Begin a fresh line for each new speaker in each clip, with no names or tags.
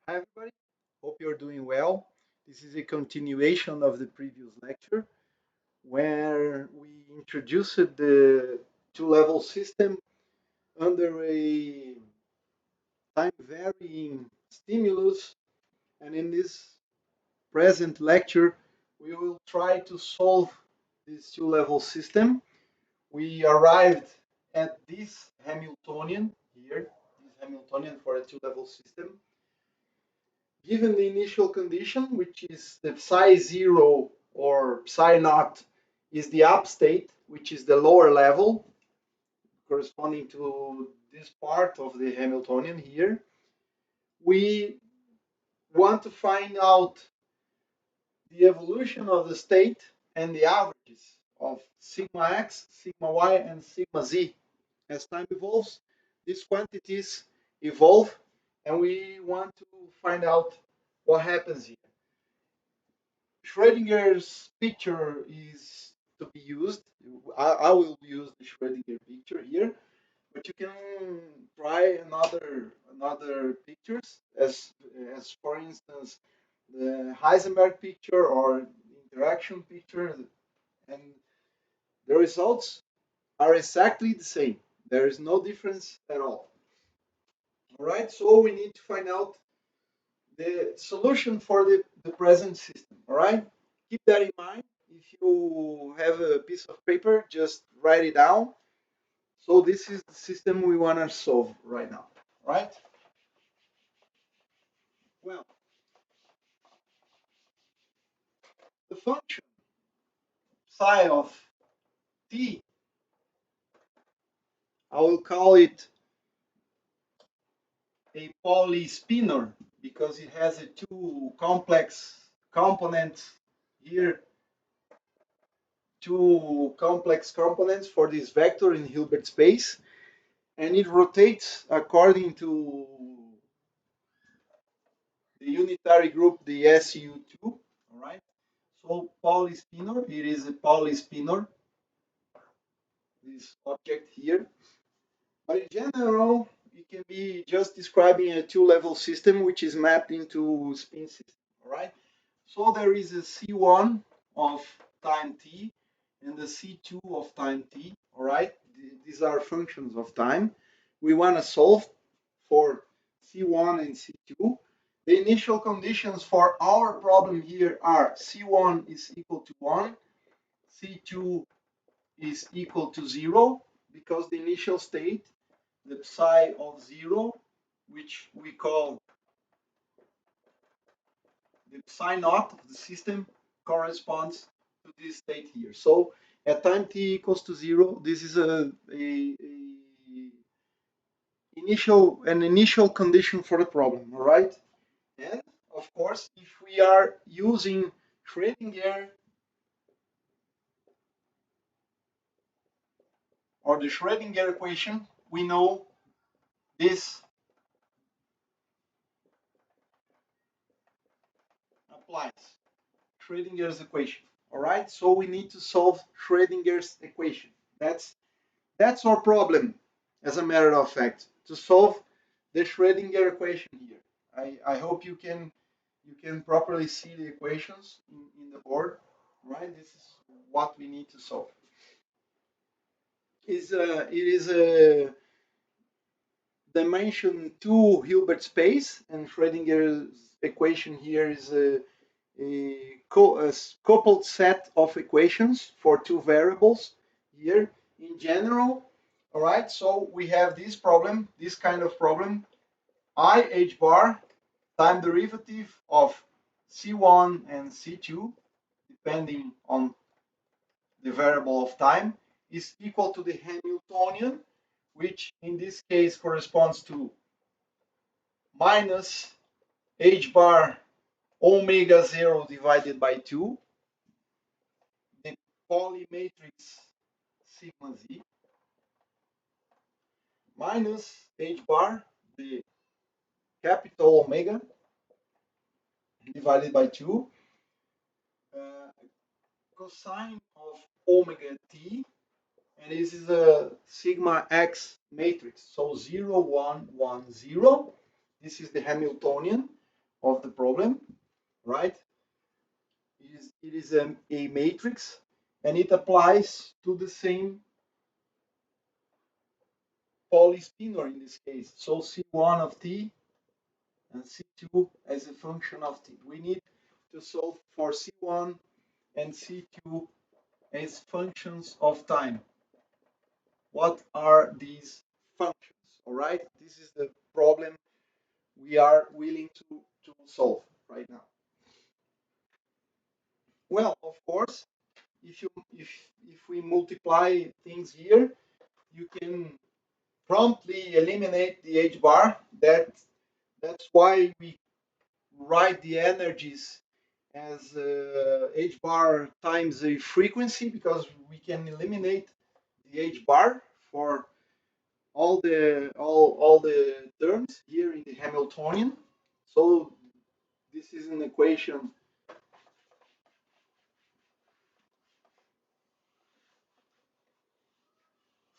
Hi everybody, hope you're doing well. This is a continuation of the previous lecture where we introduced the two-level system under a time varying stimulus, and in this present lecture we will try to solve this two-level system. We arrived at this Hamiltonian here, this Hamiltonian for a two-level system. Given the initial condition, which is the psi zero or psi naught, is the up state, which is the lower level, corresponding to this part of the Hamiltonian here, we want to find out the evolution of the state and the averages of sigma x, sigma y, and sigma z. As time evolves, these quantities evolve, and we want to find out what happens here. Schrodinger's picture is to be used. I will use the Schrodinger picture here, but you can try another pictures as for instance the Heisenberg picture or interaction picture, and the results are exactly the same. There is no difference at all. All right, so we need to find out the solution for the present system. All right, keep that in mind. If you have a piece of paper, just write it down. So this is the system we want to solve right now. All right, well, the function psi of t, I will call it a Pauli spinor because it has a two complex components here, two complex components for this vector in Hilbert space, and it rotates according to the unitary group, the SU2. All right. So Pauli spinor, it is a Pauli spinor, this object here. But in general, it can be just describing a two-level system which is mapped into spin system. All right. So there is a C1 of time t and the C2 of time t. All right. These are functions of time. We want to solve for C1 and C2. The initial conditions for our problem here are C1 is equal to 1, C2 is equal to 0, because the initial state, the psi of 0, which we call the psi naught of the system, corresponds to this state here. So at time t equals to 0, this is an initial condition for the problem, all right? And of course, if we are using Schrodinger or the Schrodinger equation, we know this applies. Schrodinger's equation. All right, so we need to solve Schrodinger's equation. That's our problem, as a matter of fact, to solve the Schrodinger equation here. I hope you can properly see the equations in the board. Right, this is what we need to solve. It is a dimension 2 Hilbert space, and Schrodinger's equation here is a coupled set of equations for two variables here in general. All right, so we have this problem, this kind of problem, I h bar time derivative of C1 and C2, depending on the variable of time, is equal to the Hamiltonian, which in this case corresponds to minus h bar omega 0 divided by 2, the Pauli matrix sigma z, minus h bar, the capital omega, divided by 2, uh, cosine of omega t, and this is a sigma x matrix. So 0, 1, 1, 0. This is the Hamiltonian. of the problem, right? It is a matrix, and it applies to the same Pauli spinor in this case. So C1 of t and C2 as a function of t. We need to solve for C1 and C2 as functions of time. What are these functions? All right, this is the problem we are willing to solve right now. Well, of course, if we multiply things here, you can promptly eliminate the h bar. That's why we write the energies as h bar times a frequency, because we can eliminate the h bar for all the terms here in the Hamiltonian. So this is an equation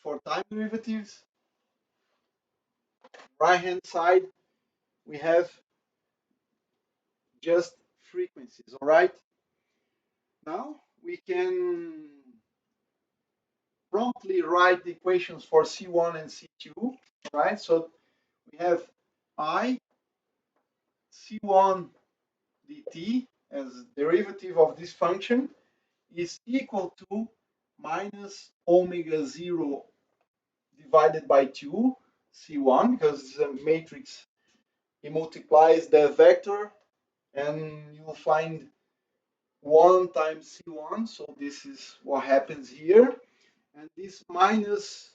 for time derivatives. Right hand side we have just frequencies. All right, now we can promptly write the equations for C1 and C2. Right, so we have I C1 dt as derivative of this function is equal to minus omega 0 divided by 2 C1, because it's a matrix. It multiplies the vector and you'll find 1 times C1. So this is what happens here. And this minus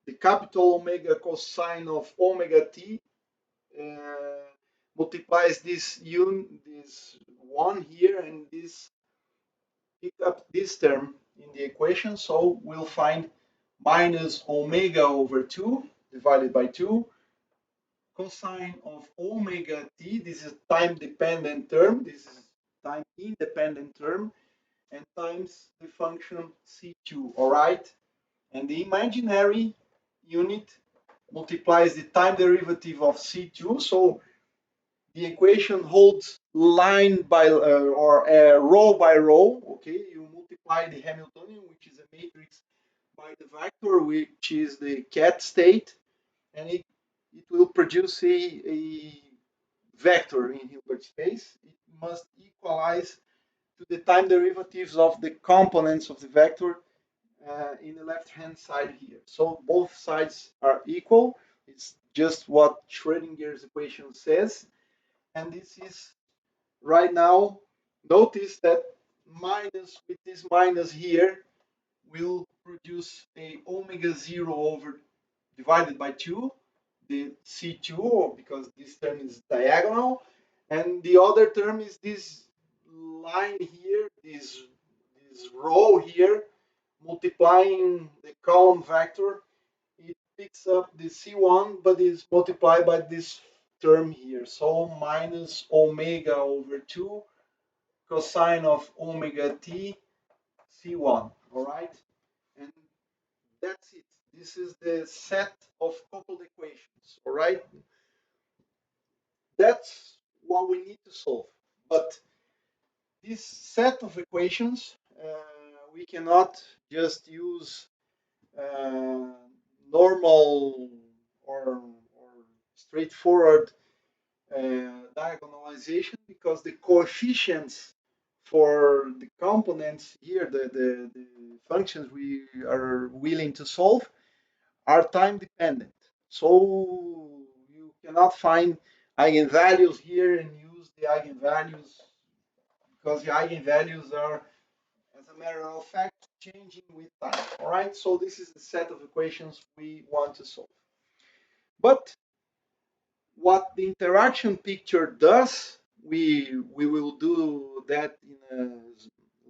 the capital omega cosine of omega t multiplies this 1 here, and this pick up this term in the equation. So we'll find minus omega over 2 divided by 2 cosine of omega t. This is time dependent term. This is time independent term, and times the function c2. All right, and the imaginary unit multiplies the time derivative of c2. So the equation holds line by or row by row. Okay, you multiply the Hamiltonian, which is a matrix, by the vector, which is the ket state, and it will produce a vector in Hilbert space. It must equalize to the time derivatives of the components of the vector in the left hand side here. So both sides are equal. It's just what Schrodinger's equation says. And this is right now, notice that minus with this minus here will produce a omega 0 over divided by 2, the C2, because this term is diagonal, and the other term is this line here, this row here, multiplying the column vector. It picks up the C1, but is multiplied by this term here. So minus omega over 2 cosine of omega t C1. All right, and that's it. This is the set of coupled equations. All right, that's what we need to solve. But this set of equations, we cannot just use uh, normal or straightforward diagonalization, because the coefficients for the components here, the functions we are willing to solve, are time dependent. So you cannot find eigenvalues here and use the eigenvalues, because the eigenvalues are, as a matter of fact, changing with time. All right, so this is the set of equations we want to solve. But what the interaction picture does, we will do that in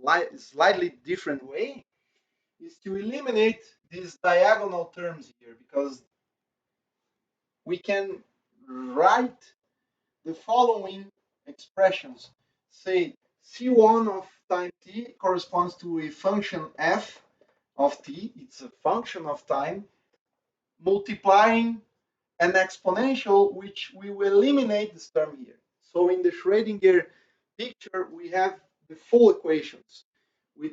a slightly different way, is to eliminate these diagonal terms here, because we can write the following expressions. Say C1 of time t corresponds to a function f of t. It's a function of time multiplying an exponential, which we will eliminate this term here. So in the Schrödinger picture, we have the full equations with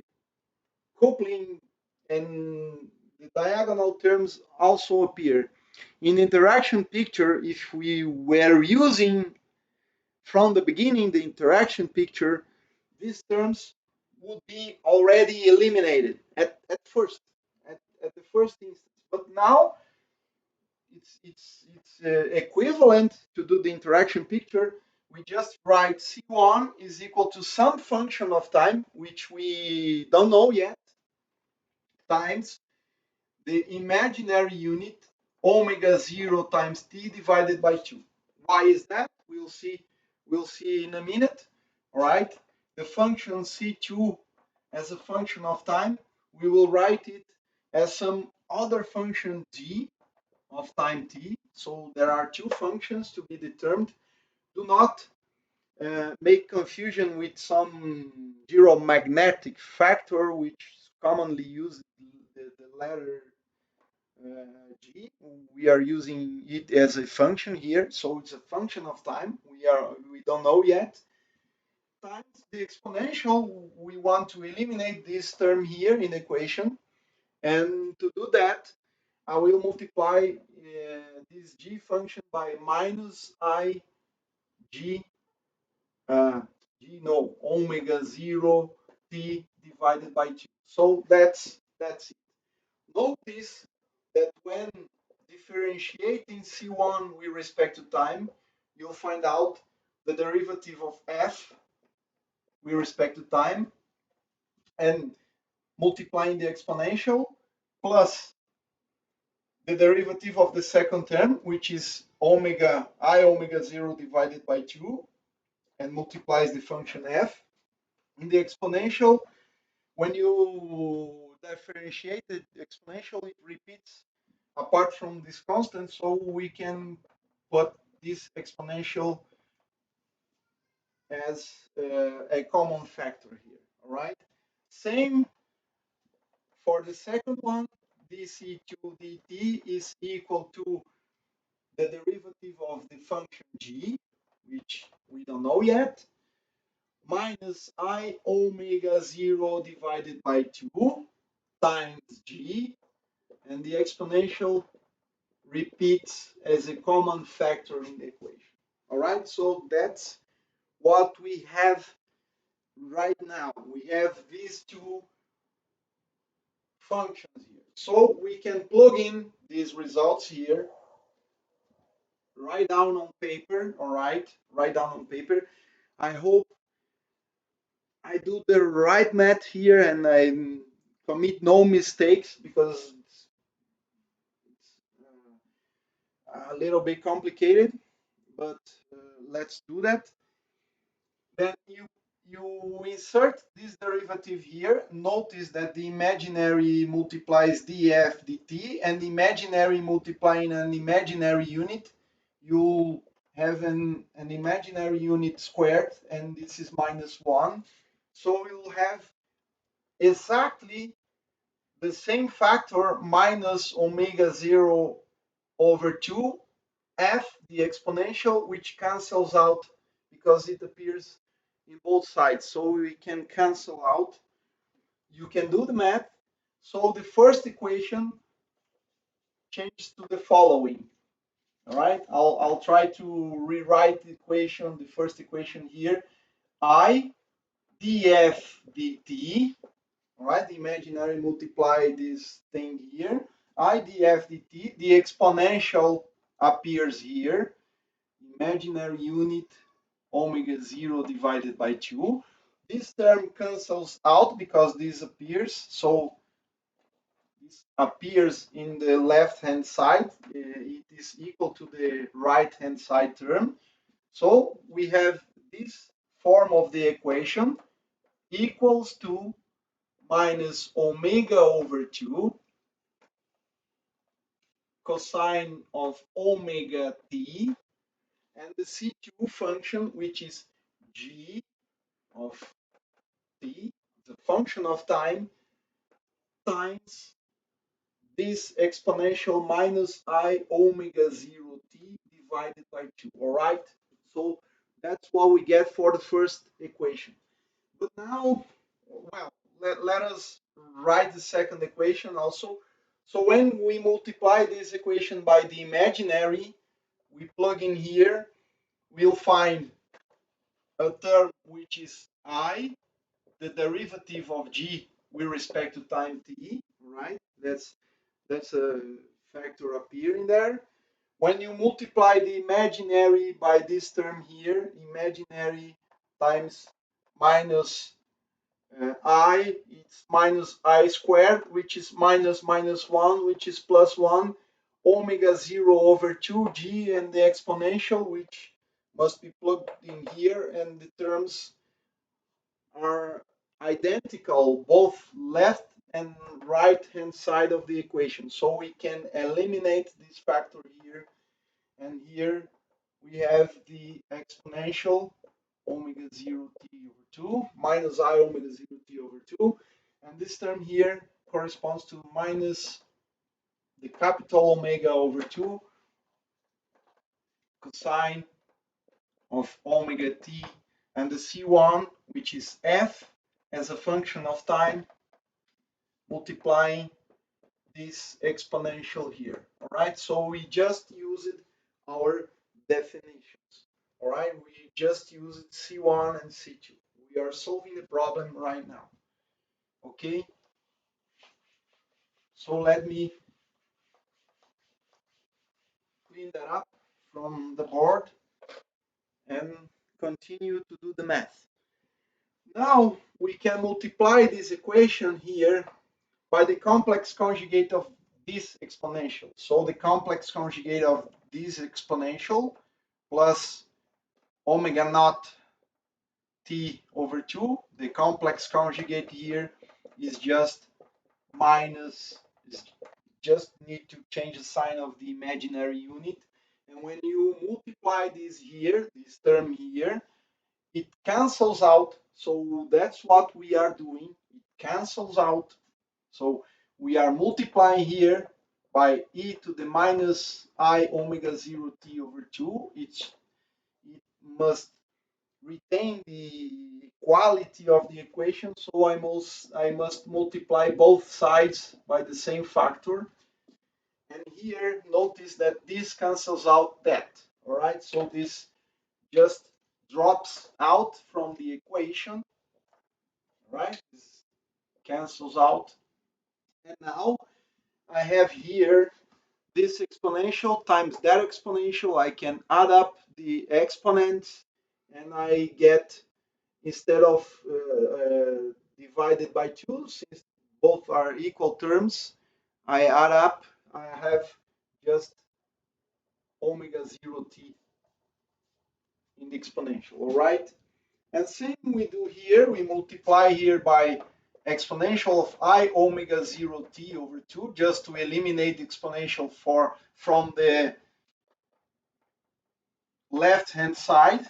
coupling, and the diagonal terms also appear. In the interaction picture, if we were using from the beginning the interaction picture, these terms would be already eliminated at the first instance. But now it's equivalent to do the interaction picture. We just write C1 is equal to some function of time, which we don't know yet, times the imaginary unit omega 0 times t divided by 2. Why is that? We'll see in a minute. All right. The function C2 as a function of time, we will write it as some other function g of time t. So there are two functions to be determined. Do not make confusion with some gyromagnetic factor, which is commonly used the letter g. We are using it as a function here, so it's a function of time. We don't know yet. Times the exponential, we want to eliminate this term here in the equation, and to do that, I will multiply this g function by minus I g omega 0 t divided by 2. So that's it. Notice that when differentiating C1 with respect to time, you'll find out the derivative of f with respect to time and multiplying the exponential plus the derivative of the second term, which is omega 0 divided by 2, and multiplies the function f. In the exponential, when you differentiate the exponential, it repeats apart from this constant, so we can put this exponential as a common factor here. All right. Same for the second one. dc2 dt is equal to the derivative of the function g, which we don't know yet, minus I omega 0 divided by 2 times g, and the exponential repeats as a common factor in the equation. All right, so that's what we have right now. We have these two functions here. So we can plug in these results here, write down on paper, all right? Write down on paper. I hope I do the right math here and I commit no mistakes, because it's a little bit complicated, but let's do that. Then you insert this derivative here. Notice that the imaginary multiplies df dt, and the imaginary multiplying an imaginary unit, you have an imaginary unit squared, and this is -1. So you'll have exactly the same factor minus omega 0 over 2 f, the exponential, which cancels out because it appears in both sides. So we can cancel out. You can do the math. So the first equation changes to the following. All right, I'll try to rewrite the equation, the first equation here. I df dt, all right, the imaginary multiply this thing here. I df dt, the exponential appears here, imaginary unit omega 0 divided by 2. This term cancels out because this appears, so this appears in the left hand side. It is equal to the right hand side term. So we have this form of the equation equals to minus omega over 2 cosine of omega t, and the C2 function, which is g of t, the function of time, times this exponential minus I omega 0 t divided by 2. All right, so That's what we get for the first equation. But now, well, let us write the second equation also. So when we multiply this equation by the imaginary, we plug in here, we'll find a term which is I, the derivative of g with respect to time t, right? That's a factor appearing there. When you multiply the imaginary by this term here, imaginary times minus I, it's minus I squared, which is minus minus 1, which is plus 1, omega 0 over 2g, and the exponential, which must be plugged in here, and the terms are identical, both left and right hand side of the equation. So we can eliminate this factor here, and here we have the exponential omega 0 t over 2 minus I omega 0 t over 2, and this term here corresponds to minus the capital omega over 2 cosine of omega t, and the C1, which is f as a function of time, multiplying this exponential here. All right, so we just used our definitions. All right, we just used C1 and C2. We are solving the problem right now. Okay, so let me clean that up from the board and continue to do the math. Now we can multiply this equation here by the complex conjugate of this exponential. So the complex conjugate of this exponential plus omega naught t over 2. The complex conjugate here is just minus, is just need to change the sign of the imaginary unit. And when you multiply this here, this term here, it cancels out. So that's what we are doing. It cancels out. So we are multiplying here by e to the minus I omega 0 t over 2. It must retain the equality of the equation, so I must multiply both sides by the same factor. And here, notice that this cancels out that. All right, so this just drops out from the equation. Right, this cancels out. And now I have here this exponential times that exponential. I can add up the exponents, and I get, instead of divided by 2, since both are equal terms, I add up, I have just omega 0 t in the exponential, all right? And same we do here, we multiply here by exponential of I omega 0 t over 2, just to eliminate the exponential from the left hand side,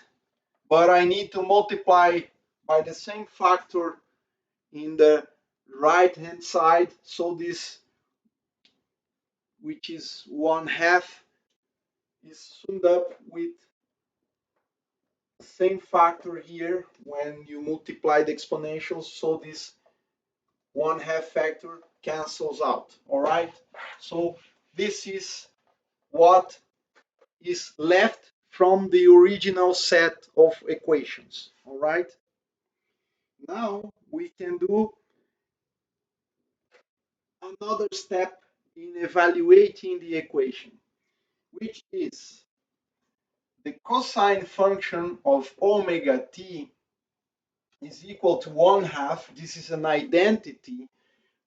but I need to multiply by the same factor in the right hand side, so this, which is 1/2, is summed up with the same factor here when you multiply the exponentials, so this 1/2 factor cancels out. All right, so this is what is left from the original set of equations. All right, now we can do another step in evaluating the equation, which is the cosine function of omega t is equal to 1/2. This is an identity.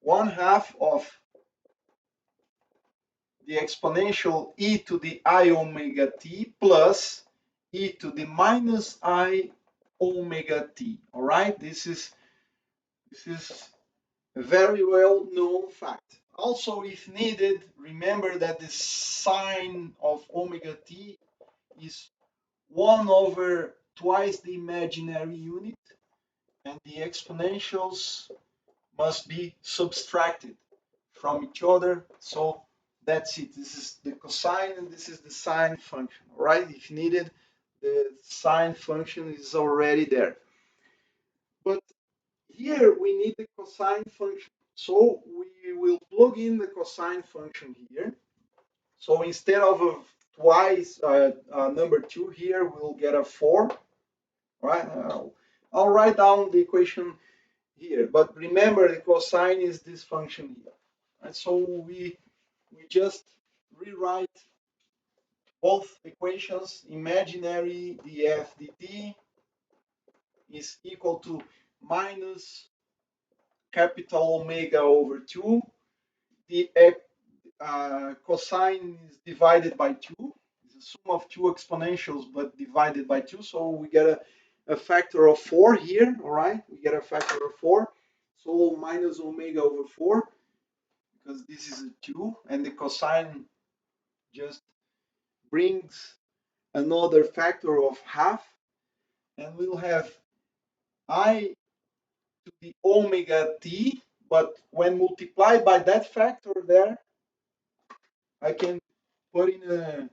1/2 of the exponential e to the I omega t plus e to the minus I omega t. All right, this is a very well known fact. Also, if needed, remember that the sine of omega t is 1 over twice the imaginary unit, and the exponentials must be subtracted from each other. So that's it. This is the cosine and this is the sine function. All right, if needed, the sine function is already there. But here we need the cosine function. So we will plug in the cosine function here. So instead of a twice number 2 here, we'll get a 4. Right? I'll write down the equation here. But remember, the cosine is this function here. Right? So we just rewrite both equations. Imaginary df dt is equal to minus capital omega over 2. The cosine is divided by 2. It's a sum of two exponentials, but divided by 2. So we get a factor of 4 here. All right, we get a factor of 4. So minus omega over 4, because this is a 2, and the cosine just brings another factor of half, and we'll have I to the omega t, but when multiplied by that factor there, I can put in a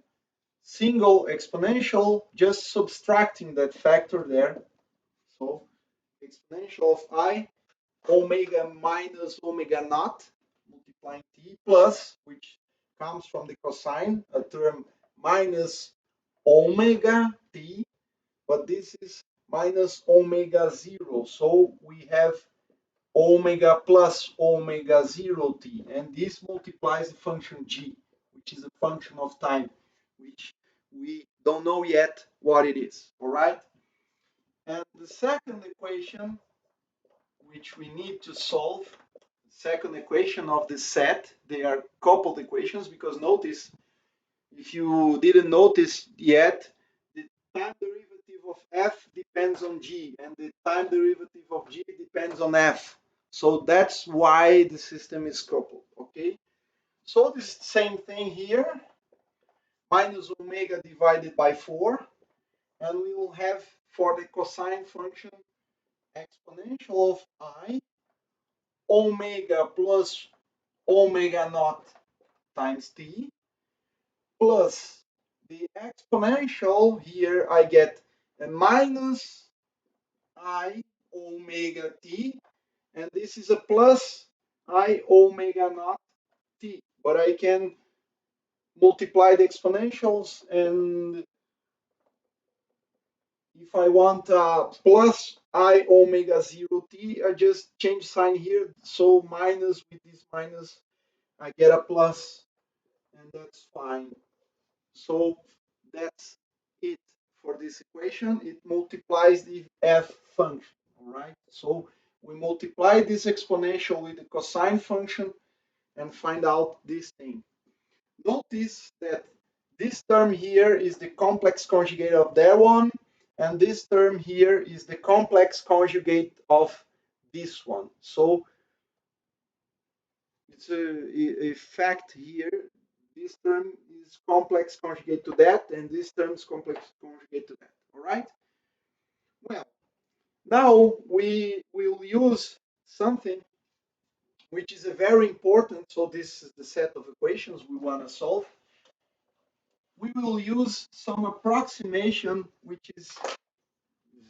single exponential, just subtracting that factor there. So exponential of I omega minus omega naught multiplying t plus, which comes from the cosine, a term minus omega t, but this is minus omega 0. So we have omega plus omega 0 t, and this multiplies the function g, which is a function of time, which we don't know yet what it is. All right, and the second equation which we need to solve, the second equation of the set, they are coupled equations, because notice, if you didn't notice yet, the time derivative of f depends on g, and the time derivative of g depends on f. So that's why the system is coupled, okay? So this is the same thing here, minus omega divided by 4, and we will have for the cosine function exponential of I omega plus omega naught times t plus the exponential here. I get a minus I omega t, and this is a plus I omega naught t, but I can multiply the exponentials, and if I want plus I omega 0 t, I just change sign here. So minus with this minus, I get a plus, and that's fine. So that's it for this equation. It multiplies the f function. All right. So we multiply this exponential with the cosine function and find out this thing. Notice that this term here is the complex conjugate of that one, and this term here is the complex conjugate of this one. So it's a fact here. This term is complex conjugate to that, and this term is complex conjugate to that. All right. Well, now we will use something which is a very important. So this is the set of equations we want to solve. We will use some approximation which is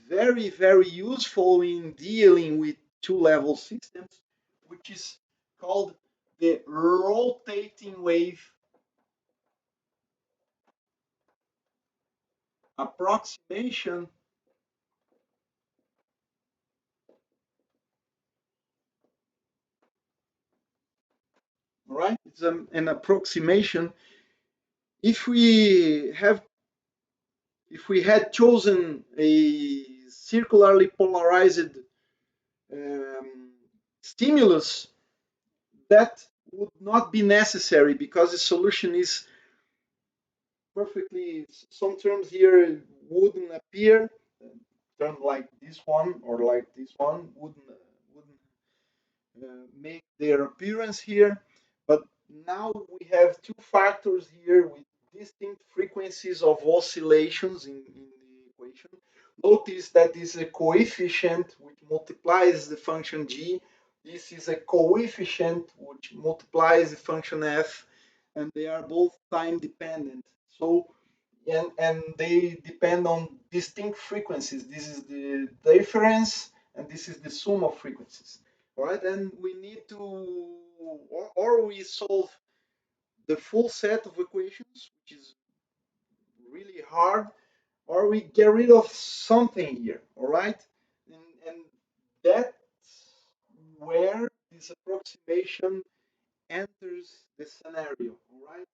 very, very useful in dealing with two-level systems, which is called the rotating wave approximation. All right, it's an approximation. If we had chosen a circularly polarized stimulus, that would not be necessary, because the solution is perfectly. Some terms here wouldn't appear. Term like this one or like this one wouldn't make their appearance here. But now we have two factors here with distinct frequencies of oscillations in the equation. Notice that this is a coefficient which multiplies the function g. This is a coefficient which multiplies the function f, and they are both time dependent. So and they depend on distinct frequencies. This is the difference, and this is the sum of frequencies. All right, and we need to, or we solve the full set of equations, which is really hard, or we get rid of something here. All right, and that's where this approximation enters the scenario. All right,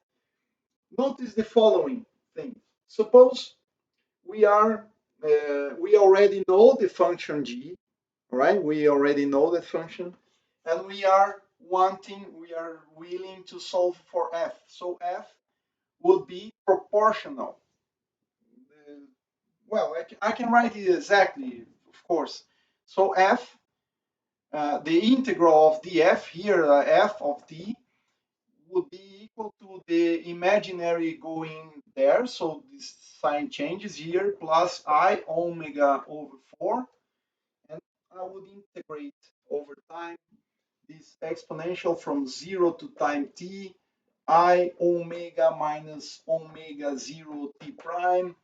notice the following thing. Suppose we already know the function g, right? We already know that function, and we are willing to solve for f. So f would be proportional. Uh, well, I can write it exactly, of course. So f, the integral of df here, f of t would be equal to the imaginary going there. So this sign changes here, plus I omega over 4. And I would integrate over time this exponential from 0 to time t, I omega minus omega 0 t prime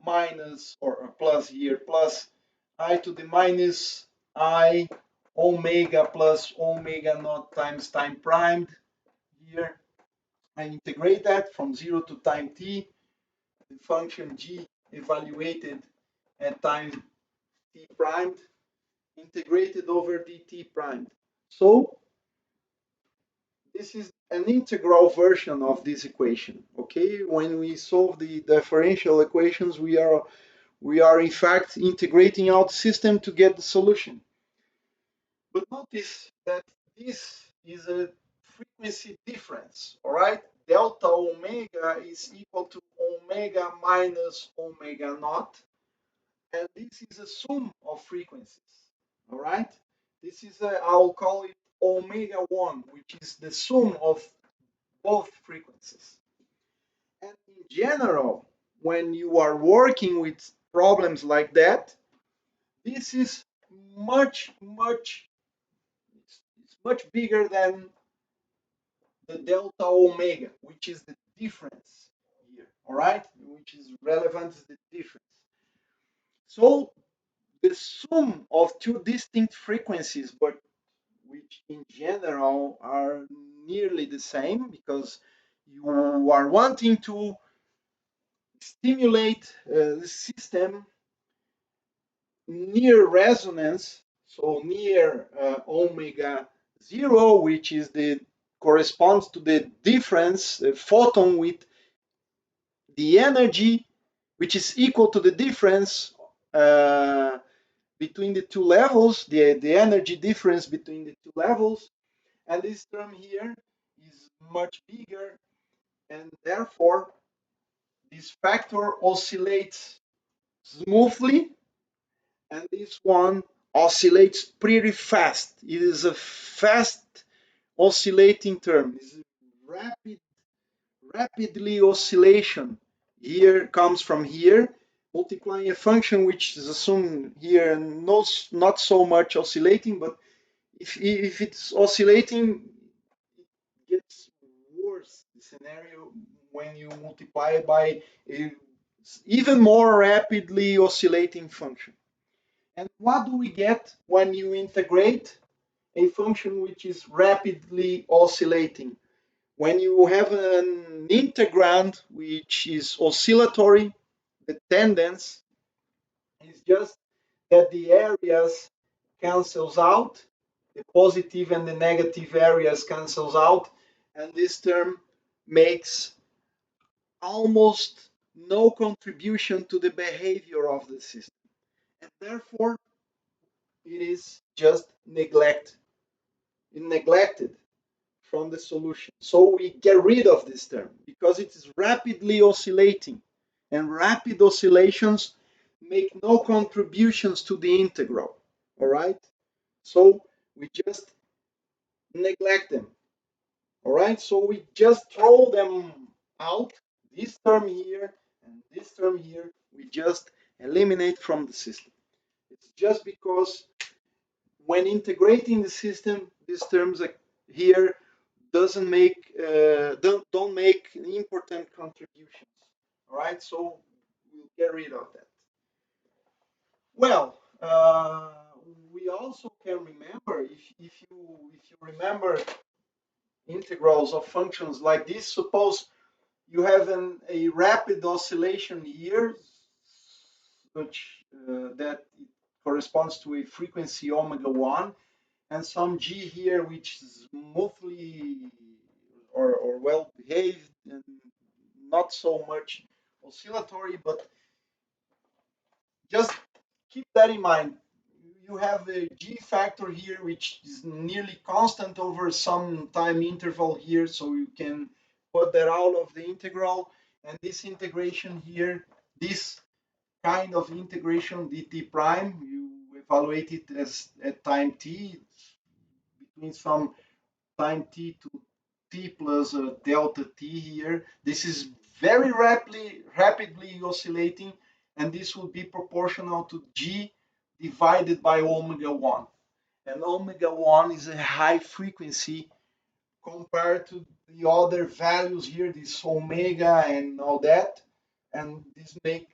minus, or plus here, plus I to the minus I omega plus omega naught times time primed here. I integrate that from 0 to time t, the function g evaluated at time t primed, integrated over dt primed. So this is an integral version of this equation. Okay, when we solve the differential equations, we are in fact integrating out the system to get the solution. But notice that this is a frequency difference. All right, delta omega is equal to omega minus omega naught, and this is a sum of frequencies. All right, this is I'll call it omega 1, which is the sum of both frequencies. And in general, when you are working with problems like that, this is it's much bigger than the delta omega, which is the difference here. All right, which is relevant is the difference. So the sum of two distinct frequencies, but which in general are nearly the same, because you are wanting to stimulate the system near resonance, so near omega 0, which is the corresponds to the difference, the photon with the energy, which is equal to the difference between the two levels, the energy difference between the two levels. And this term here is much bigger, and therefore this factor oscillates smoothly, and this one oscillates pretty fast. It is a fast oscillating term. It's a rapidly oscillation. Here comes from here, multiplying a function which is assumed here not so much oscillating, but if it's oscillating, it gets worse, the scenario, when you multiply it by a even more rapidly oscillating function. And what do we get when you integrate a function which is rapidly oscillating? When you have an integrand which is oscillatory, the tendance is just that the areas cancels out, the positive and the negative areas cancels out, and this term makes almost no contribution to the behavior of the system, and therefore it is just neglected from the solution. So we get rid of this term because it is rapidly oscillating, and rapid oscillations make no contributions to the integral. All right, so we just neglect them. All right, so we just throw them out, this term here and this term here, we just eliminate from the system. It's just because when integrating the system, these terms here don't make important contributions. All right, so we'll get rid of that. Well, we also can remember if you remember integrals of functions like this. Suppose you have a rapid oscillation here, which that corresponds to a frequency omega 1, and some g here which is smoothly or well behaved and not so much oscillatory, but just keep that in mind. You have a g factor here which is nearly constant over some time interval here, so you can put that out of the integral. And this integration here, this kind of integration dt prime, you evaluate it as at time t between some time t to t plus delta t here. This is very rapidly oscillating, and this will be proportional to g divided by omega 1. And omega 1 is a high frequency compared to the other values here, this omega and all that, and this make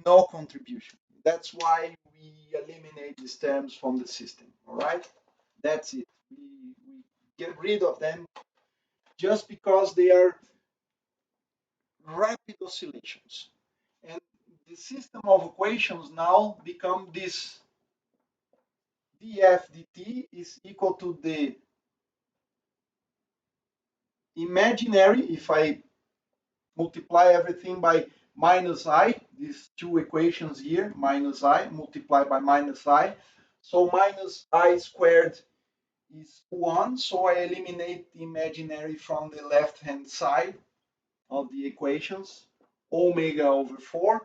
no contribution. That's why we eliminate these terms from the system. All right, that's it. We get rid of them just because they are rapid oscillations. And the system of equations now become this df dt is equal to the imaginary, if I multiply everything by minus I, these two equations here, minus I multiplied by minus I. So minus I squared is 1, so I eliminate the imaginary from the left-hand side of the equations, omega over 4.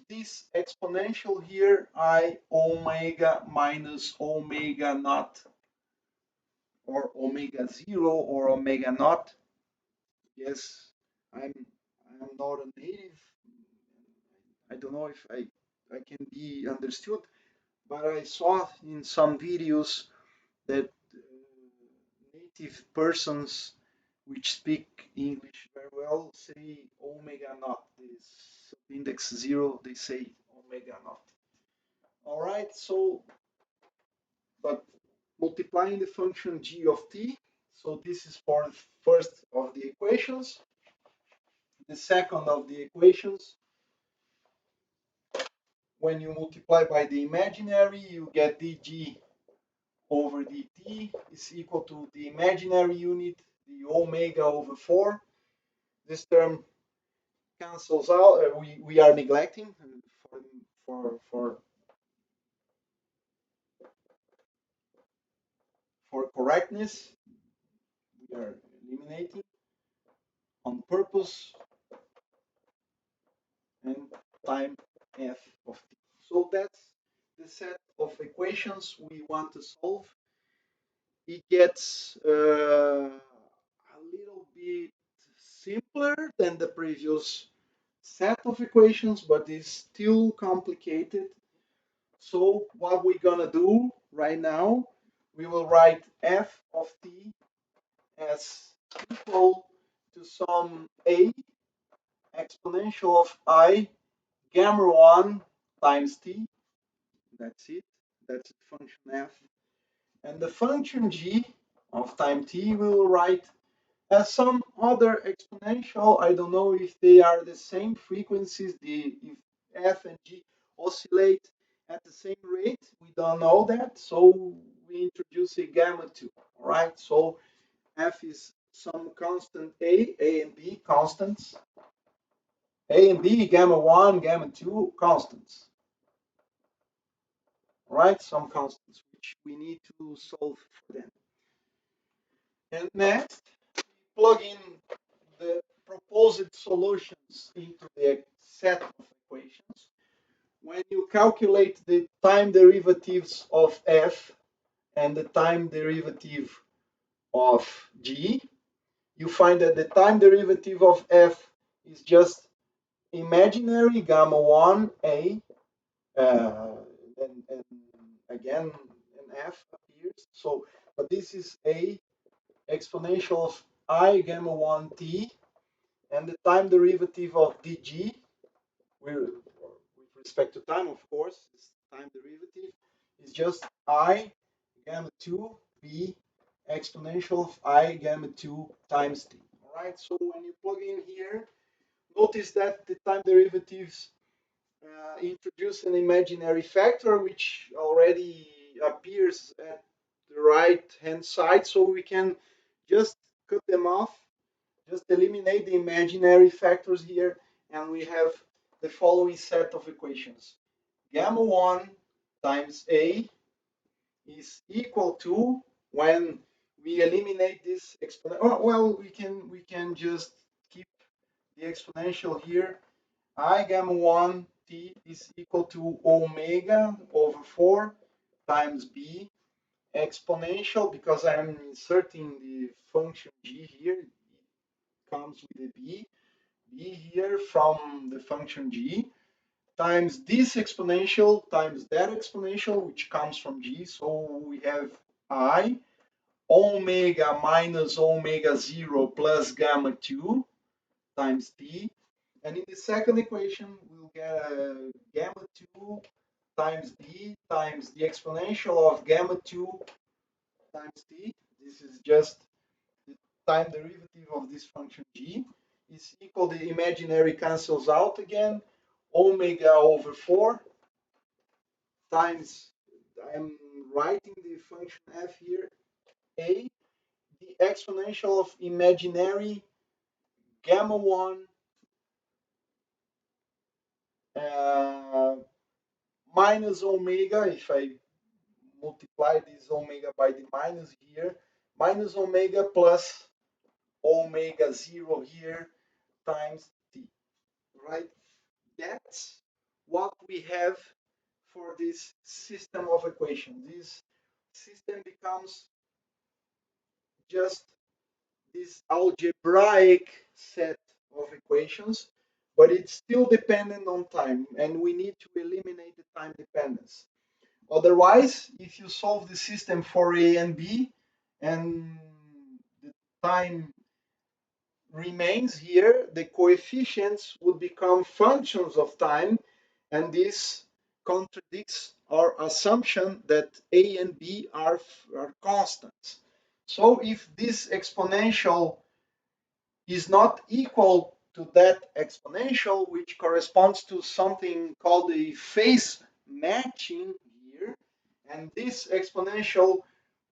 This exponential here, I omega minus omega naught, or omega 0 or omega naught. Yes, I'm not a native. I don't know if I can be understood, but I saw in some videos that native persons which speak English very well say omega naught. This index 0, they say omega naught. All right, so but multiplying the function g of t, so this is for the first of the equations. The second of the equations, when you multiply by the imaginary, you get dg over dt is equal to the imaginary unit, the omega over 4. This term cancels out. We are neglecting for, for, for correctness. We are eliminating on purpose and time f of t. So that's the set of equations we want to solve. It gets a little bit simpler than the previous set of equations, but it's still complicated. So what we're gonna do right now, we will write f of t as equal to some a exponential of I gamma 1 times t. That's it. That's the function f. And the function g of time t we will write as some other exponential. I don't know if they are the same frequencies, if f and g oscillate at the same rate. We don't know that, so we introduce a gamma 2. All right, so f is some constant a and b constants. A and b, gamma 1, gamma 2, constants. All right, some constants which we need to solve for them. And next, plug in the proposed solutions into the set of equations. When you calculate the time derivatives of f and the time derivative of g, you find that the time derivative of f is just imaginary gamma 1 a, and again an f appears. So, but this is a exponential of I gamma 1 t, and the time derivative of dg, with respect to time, of course, this time derivative is just I gamma 2 b exponential of I gamma 2 times t. All right, so when you plug in here, notice that the time derivatives introduce an imaginary factor which already appears at the right hand side, so we can just cut them off, just eliminate the imaginary factors here, and we have the following set of equations. Gamma 1 times A is equal to, when we eliminate this exponential, well, we can just keep the exponential here. I gamma 1 t is equal to omega over 4 times b exponential, because I am inserting the function g here. It comes with a b here from the function g, times this exponential times that exponential, which comes from g. So we have I omega minus omega 0 plus gamma 2 times t. And in the second equation, we'll get gamma 2 times d times the exponential of gamma 2 times t. This is just the time derivative of this function g is equal, the imaginary cancels out again, omega over 4 times, I'm writing the function f here, a, the exponential of imaginary gamma 1 uh, minus omega, if I multiply this omega by the minus here, minus omega plus omega 0 here times t, right? That's what we have for this system of equations. This system becomes just this algebraic set of equations, but it's still dependent on time, and we need to eliminate the time dependence. Otherwise, if you solve the system for A and B and the time remains here, the coefficients would become functions of time, and this contradicts our assumption that A and B are constants. So if this exponential is not equal to that exponential, which corresponds to something called a phase matching here, and this exponential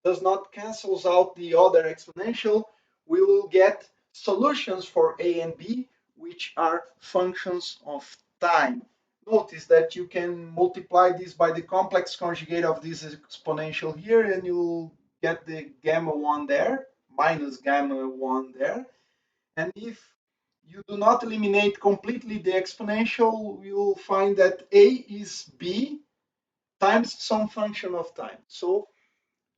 does not cancels out the other exponential, we will get solutions for A and B, which are functions of time. Notice that you can multiply this by the complex conjugate of this exponential here, and you'll get the gamma 1 there, minus gamma 1 there. And if you do not eliminate completely the exponential, you'll find that A is B times some function of time. So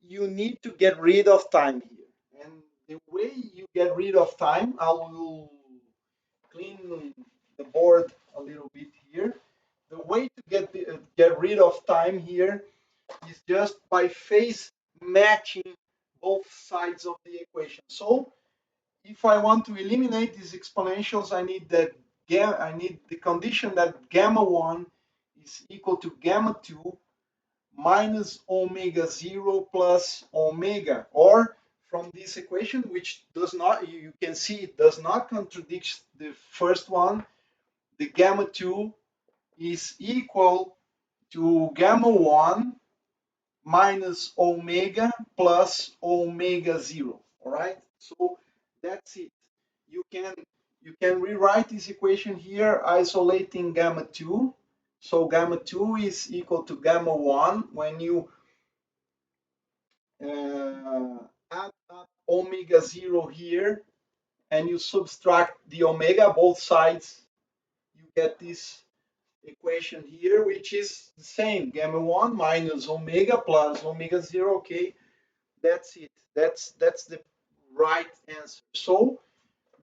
you need to get rid of time here. And the way you get rid of time, I will clean the board a little bit here. The way to get rid of time here is just by phase matching both sides of the equation. So if I want to eliminate these exponentials, I need the condition that gamma 1 is equal to gamma 2 minus omega 0 plus omega, or from this equation, which does not, you can see it does not contradict the first one, the gamma 2 is equal to gamma 1 minus omega plus omega 0. All right, so that's it. You can rewrite this equation here isolating gamma 2. So gamma 2 is equal to gamma 1 when you add up omega 0 here and you subtract the omega both sides, you get this equation here, which is the same, gamma 1 minus omega plus omega 0. Okay, that's it. That's the right answer. So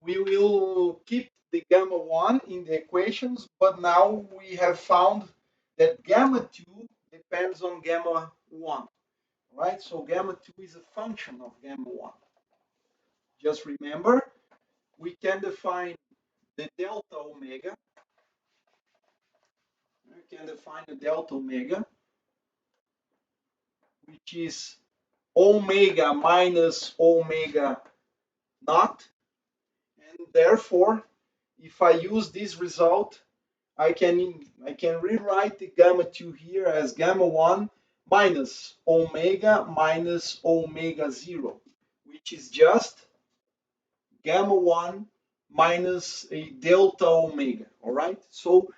we will keep the gamma 1 in the equations, but now we have found that gamma 2 depends on gamma 1, right? So gamma 2 is a function of gamma 1. Just remember, we can define the delta omega. We can define the delta omega, which is omega minus omega naught. And therefore, if I use this result, I can rewrite the gamma 2 here as gamma 1 minus omega 0, which is just gamma 1 minus a delta omega. All right, so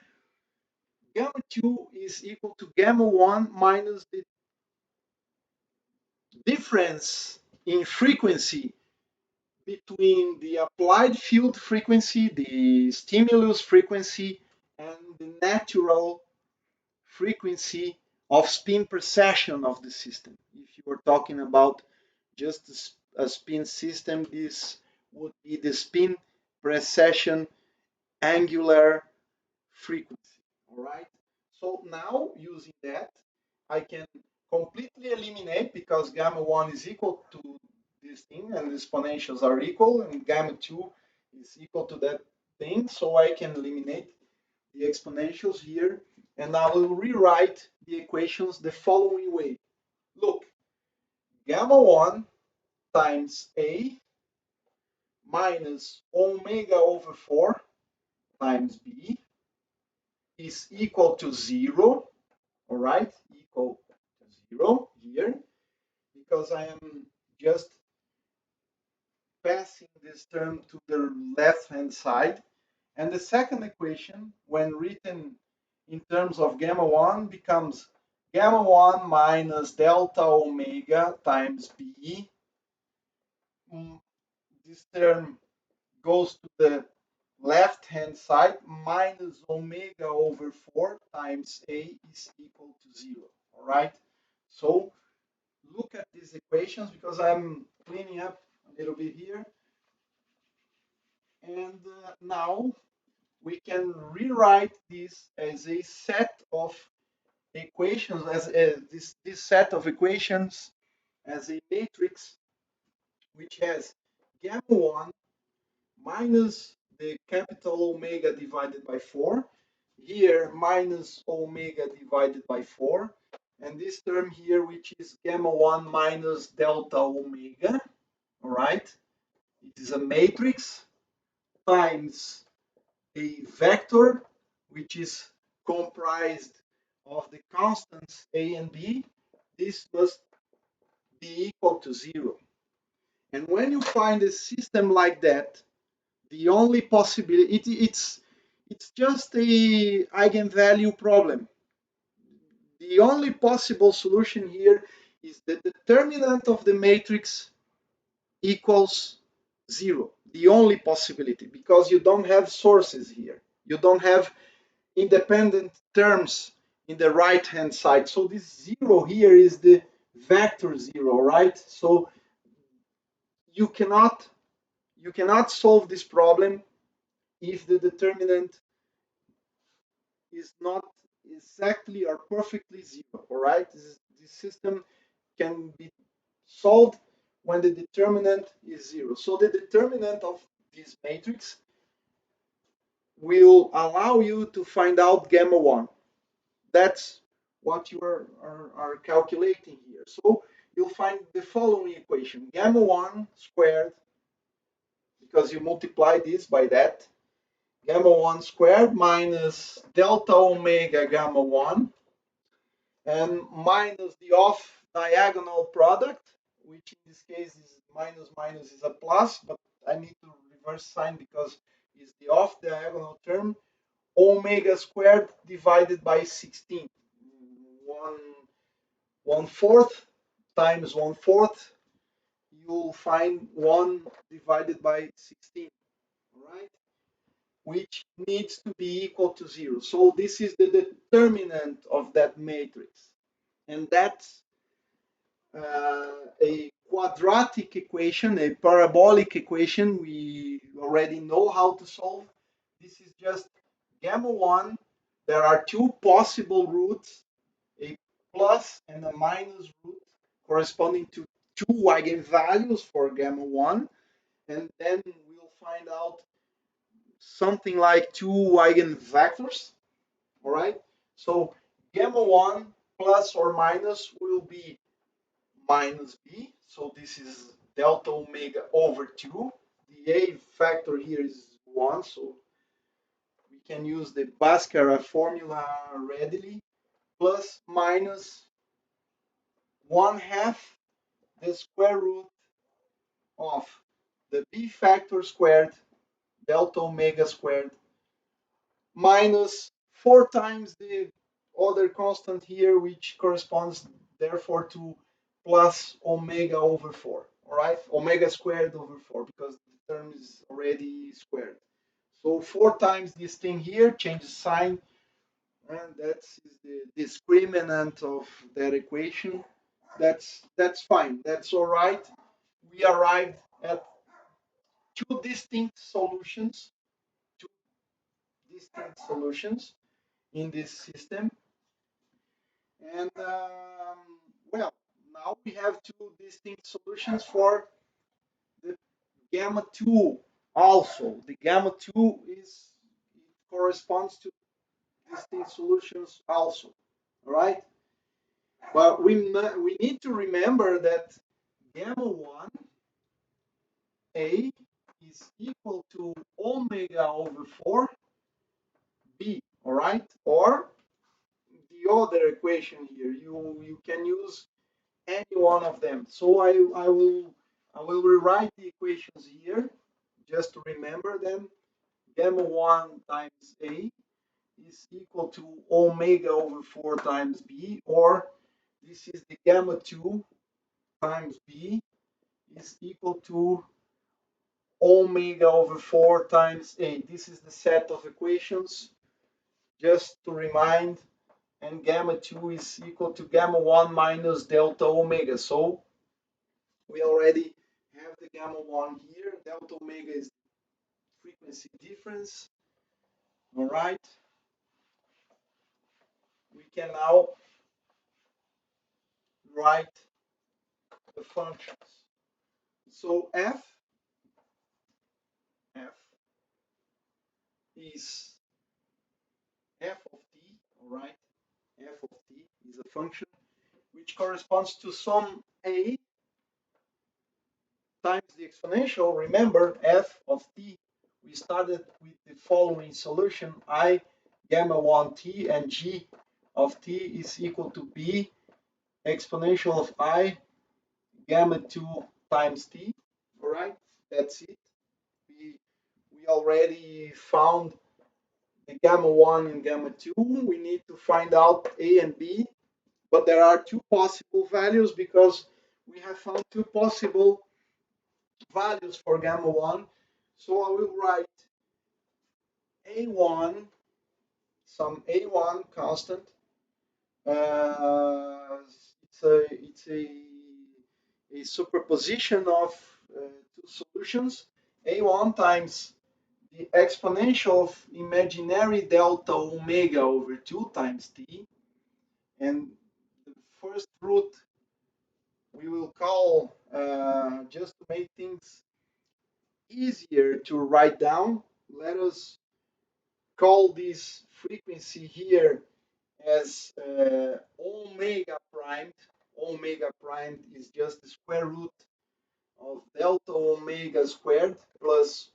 gamma 2 is equal to gamma 1 minus the difference in frequency between the applied field frequency, the stimulus frequency, and the natural frequency of spin precession of the system. If you are talking about just a spin system, this would be the spin precession angular frequency. All right. So now using that, I can completely eliminate, because gamma 1 is equal to this thing and the exponentials are equal, and gamma 2 is equal to that thing. So I can eliminate the exponentials here, and I will rewrite the equations the following way. Look, gamma 1 times A minus omega over 4 times B is equal to 0. All right, equal to 0 here, because I am just passing this term to the left hand side. And the second equation, when written in terms of gamma 1, becomes gamma 1 minus delta omega times B. This term goes to the left hand side, minus omega over 4 times A is equal to 0. All right, so look at these equations, because I'm cleaning up a little bit here. And now we can rewrite this as a set of equations, as this set of equations as a matrix which has gamma 1 minus the capital omega divided by 4, here minus omega divided by 4, and this term here, which is gamma 1 minus delta omega. All right, it is a matrix times a vector which is comprised of the constants a and b. This must be equal to 0. And when you find a system like that, the only possibility, it's just a eigenvalue problem. The only possible solution here is the determinant of the matrix equals 0. The only possibility, because you don't have sources here. You don't have independent terms in the right hand side. So this 0 here is the vector 0, right? So you cannot solve this problem if the determinant is not exactly or perfectly 0. All right, this system can be solved when the determinant is 0. So the determinant of this matrix will allow you to find out gamma 1. That's what you are calculating here. So you'll find the following equation: gamma 1 squared, because you multiply this by that, gamma 1 squared minus delta omega gamma 1, and minus the off diagonal product, which in this case is minus minus is a plus, but I need to reverse sign because it's the off diagonal term, omega squared divided by 16. 1/4 times 1/4, you'll find 1 divided by 16, right? Which needs to be equal to 0. So this is the determinant of that matrix. And that's a quadratic equation, a parabolic equation. We already know how to solve. This is just gamma 1. There are two possible roots, a plus and a minus root, corresponding to two eigenvalues for gamma 1. And then we'll find out something like two eigenvectors. All right. So gamma 1 plus or minus will be minus b. So this is delta omega over 2. The a factor here is 1, so we can use the Bhaskara formula readily. Plus minus 1/2 the square root of the b factor squared delta omega squared minus 4 times the other constant here, which corresponds therefore to plus omega over 4. All right, omega squared over 4, because the term is already squared. So 4 times this thing here, change the sign, and that's the discriminant of that equation. That's fine. That's all right. We arrived at two distinct solutions, two distinct solutions in this system. And well, now we have two distinct solutions for the gamma 2 also. The gamma 2 is corresponds to distinct solutions also. All right? But we need to remember that gamma 1a is equal to omega over 4b. All right? Or the other equation here, you can use any one of them. So I will rewrite the equations here just to remember them. Gamma 1 times A is equal to omega over 4 times B, or this is the gamma 2 times B is equal to omega over 4 times A. This is the set of equations, just to remind, and gamma 2 is equal to gamma 1 minus delta omega. So we already have the gamma 1 here. Delta omega is frequency difference. All right. We can now write the functions. So f is f of t, all right? F of t is a function which corresponds to some a times the exponential. Remember, f of t, we started with the following solution: I gamma 1t and g of t is equal to b exponential of I gamma 2 times t. All right, that's it. We already found the gamma 1 and gamma 2. We need to find out a and b, but there are two possible values because we have found two possible values for gamma 1. So I will write a1, some a1 constant. It's a superposition of two solutions. A1 times the exponential of imaginary delta omega over 2 times t, and the first root we will call, just to make things easier to write down, let us call this frequency here as omega primed. Omega primed is just the square root of delta omega squared plus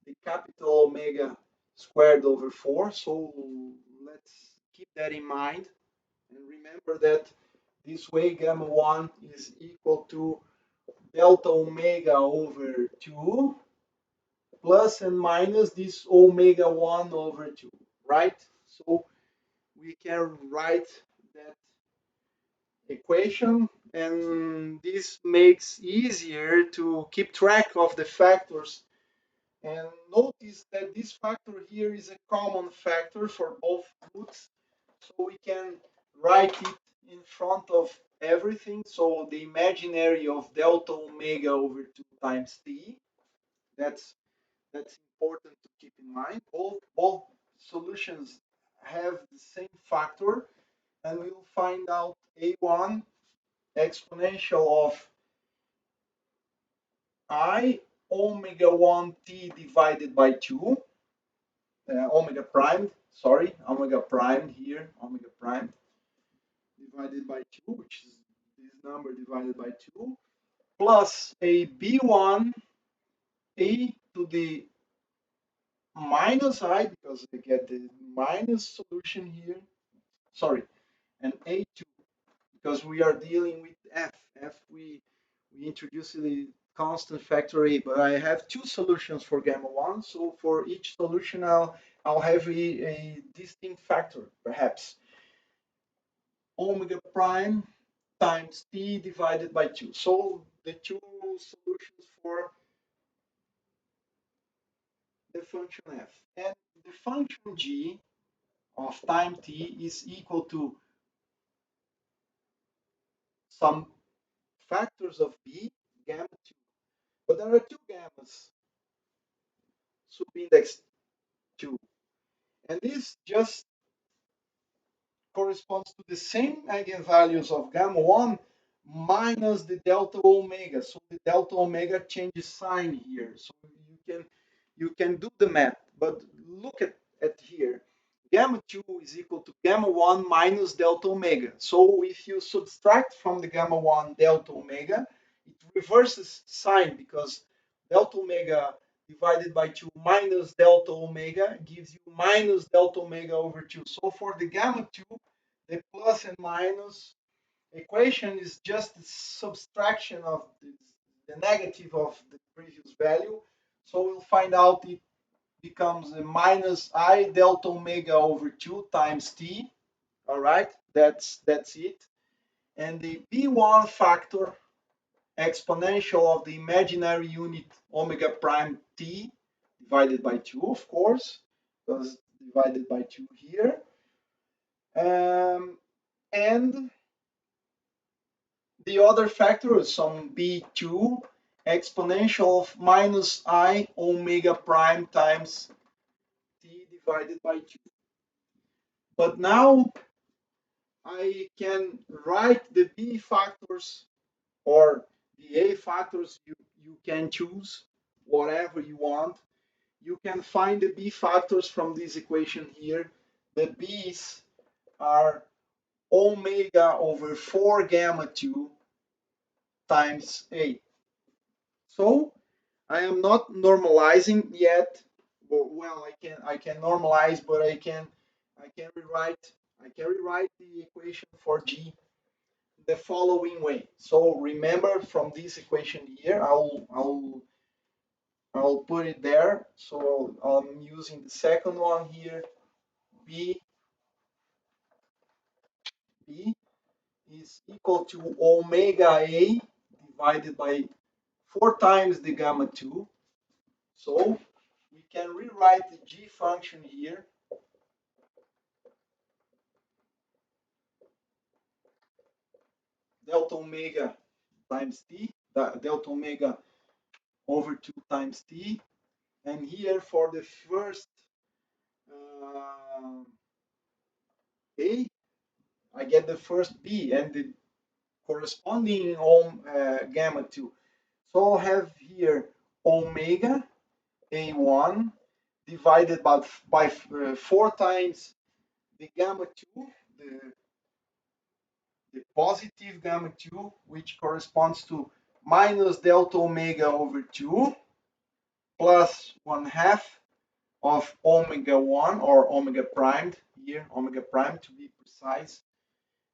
the capital omega squared over 4. So let's keep that in mind and remember that this way gamma 1 is equal to delta omega over 2 plus and minus this omega 1 over 2, right? So we can write that equation, and this makes easier to keep track of the factors. And notice that this factor here is a common factor for both roots, so we can write it in front of everything. So the imaginary of delta omega over 2 times t, that's important to keep in mind. Both solutions have the same factor, and we'll find out a1 exponential of I omega 1 t divided by 2 omega prime, sorry, omega prime here, omega prime divided by 2, which is this number divided by 2, plus a B1 a to the minus I, because I get the minus solution here, sorry, and A2, because we are dealing with F. We introduced the constant factor A, but I have two solutions for gamma 1, so for each solution I'll have a distinct factor, perhaps omega prime times t divided by 2. So the two solutions for the function f. And the function g of time t is equal to some factors of b, gamma 2. But there are two gammas subindex 2. And this just corresponds to the same eigenvalues of gamma 1 minus the delta omega. So the delta omega changes sign here. So you can do the math, but look at here. Gamma 2 is equal to gamma 1 minus delta omega. So if you subtract from the gamma 1 delta omega, it reverses sign, because delta omega divided by 2 minus delta omega gives you minus delta omega over 2. So for the gamma 2, the plus and minus equation is just the subtraction of the negative of the previous value. So we'll find out it becomes a minus I delta omega over 2 times t. All right, that's it. And the B1 factor exponential of the imaginary unit omega prime t divided by 2, of course, because divided by 2 here. And the other factor is some b2 exponential of minus I omega prime times t divided by 2. But now I can write the b factors or the a factors. You can choose whatever you want. You can find the b factors from this equation here. The b's are omega over 4 gamma 2 times a. So I am not normalizing yet. Well, I can normalize, but I can rewrite the equation for G the following way. So remember, from this equation here, I'll put it there. So I'm using the second one here. B is equal to omega A divided by 4 times the gamma 2. So we can rewrite the G function here. Delta omega times t, delta omega over 2 times t. And here for the first A, I get the first B and the corresponding gamma 2. So I'll have here omega A1 divided by 4 times the gamma 2, the positive gamma 2, which corresponds to minus delta omega over 2 plus 1/2 of omega 1, or omega primed here, omega prime to be precise.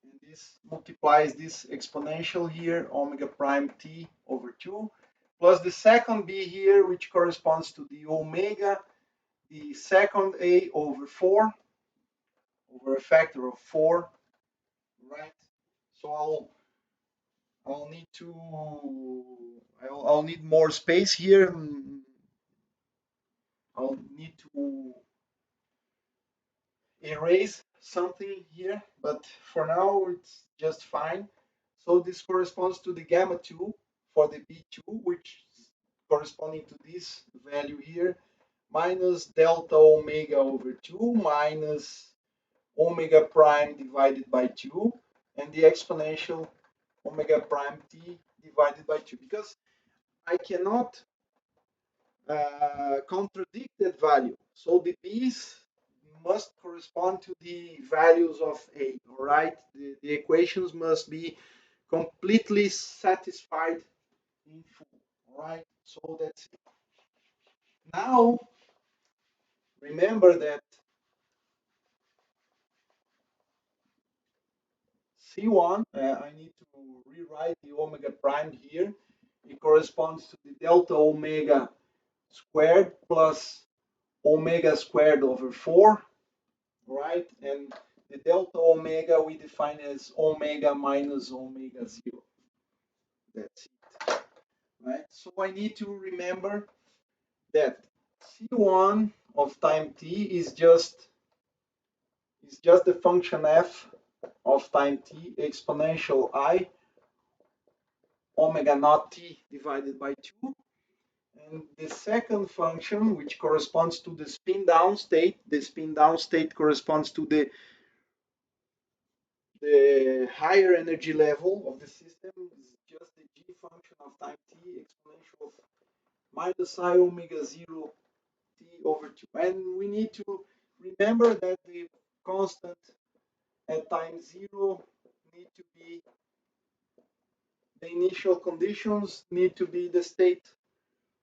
And this multiplies this exponential here, omega prime t over 2, plus the second b here, which corresponds to the omega, the second a over 4, over a factor of 4, right? So I'll need more space here. I'll need to erase something here, but for now it's just fine. So this corresponds to the gamma 2 for the B2, which is corresponding to this value here, minus delta omega over 2 minus omega prime divided by 2, and the exponential omega prime t divided by 2, because I cannot contradicted value. So the B's must correspond to the values of A, all right? The equations must be completely satisfied in full, all right? So that's it. Now, remember that C1, I need to rewrite the omega prime here. It corresponds to the delta omega squared plus omega squared over 4, right? And the delta omega we define as omega minus omega 0. That's it, right? So I need to remember that C1 of time t is just the function f of time t exponential I omega naught t divided by 2. And the second function, which corresponds to the spin down state corresponds to the higher energy level of the system, is just the g function of time t exponential of minus I omega 0 t over 2. And we need to remember that the constant at time 0 need to be the initial conditions need to be the state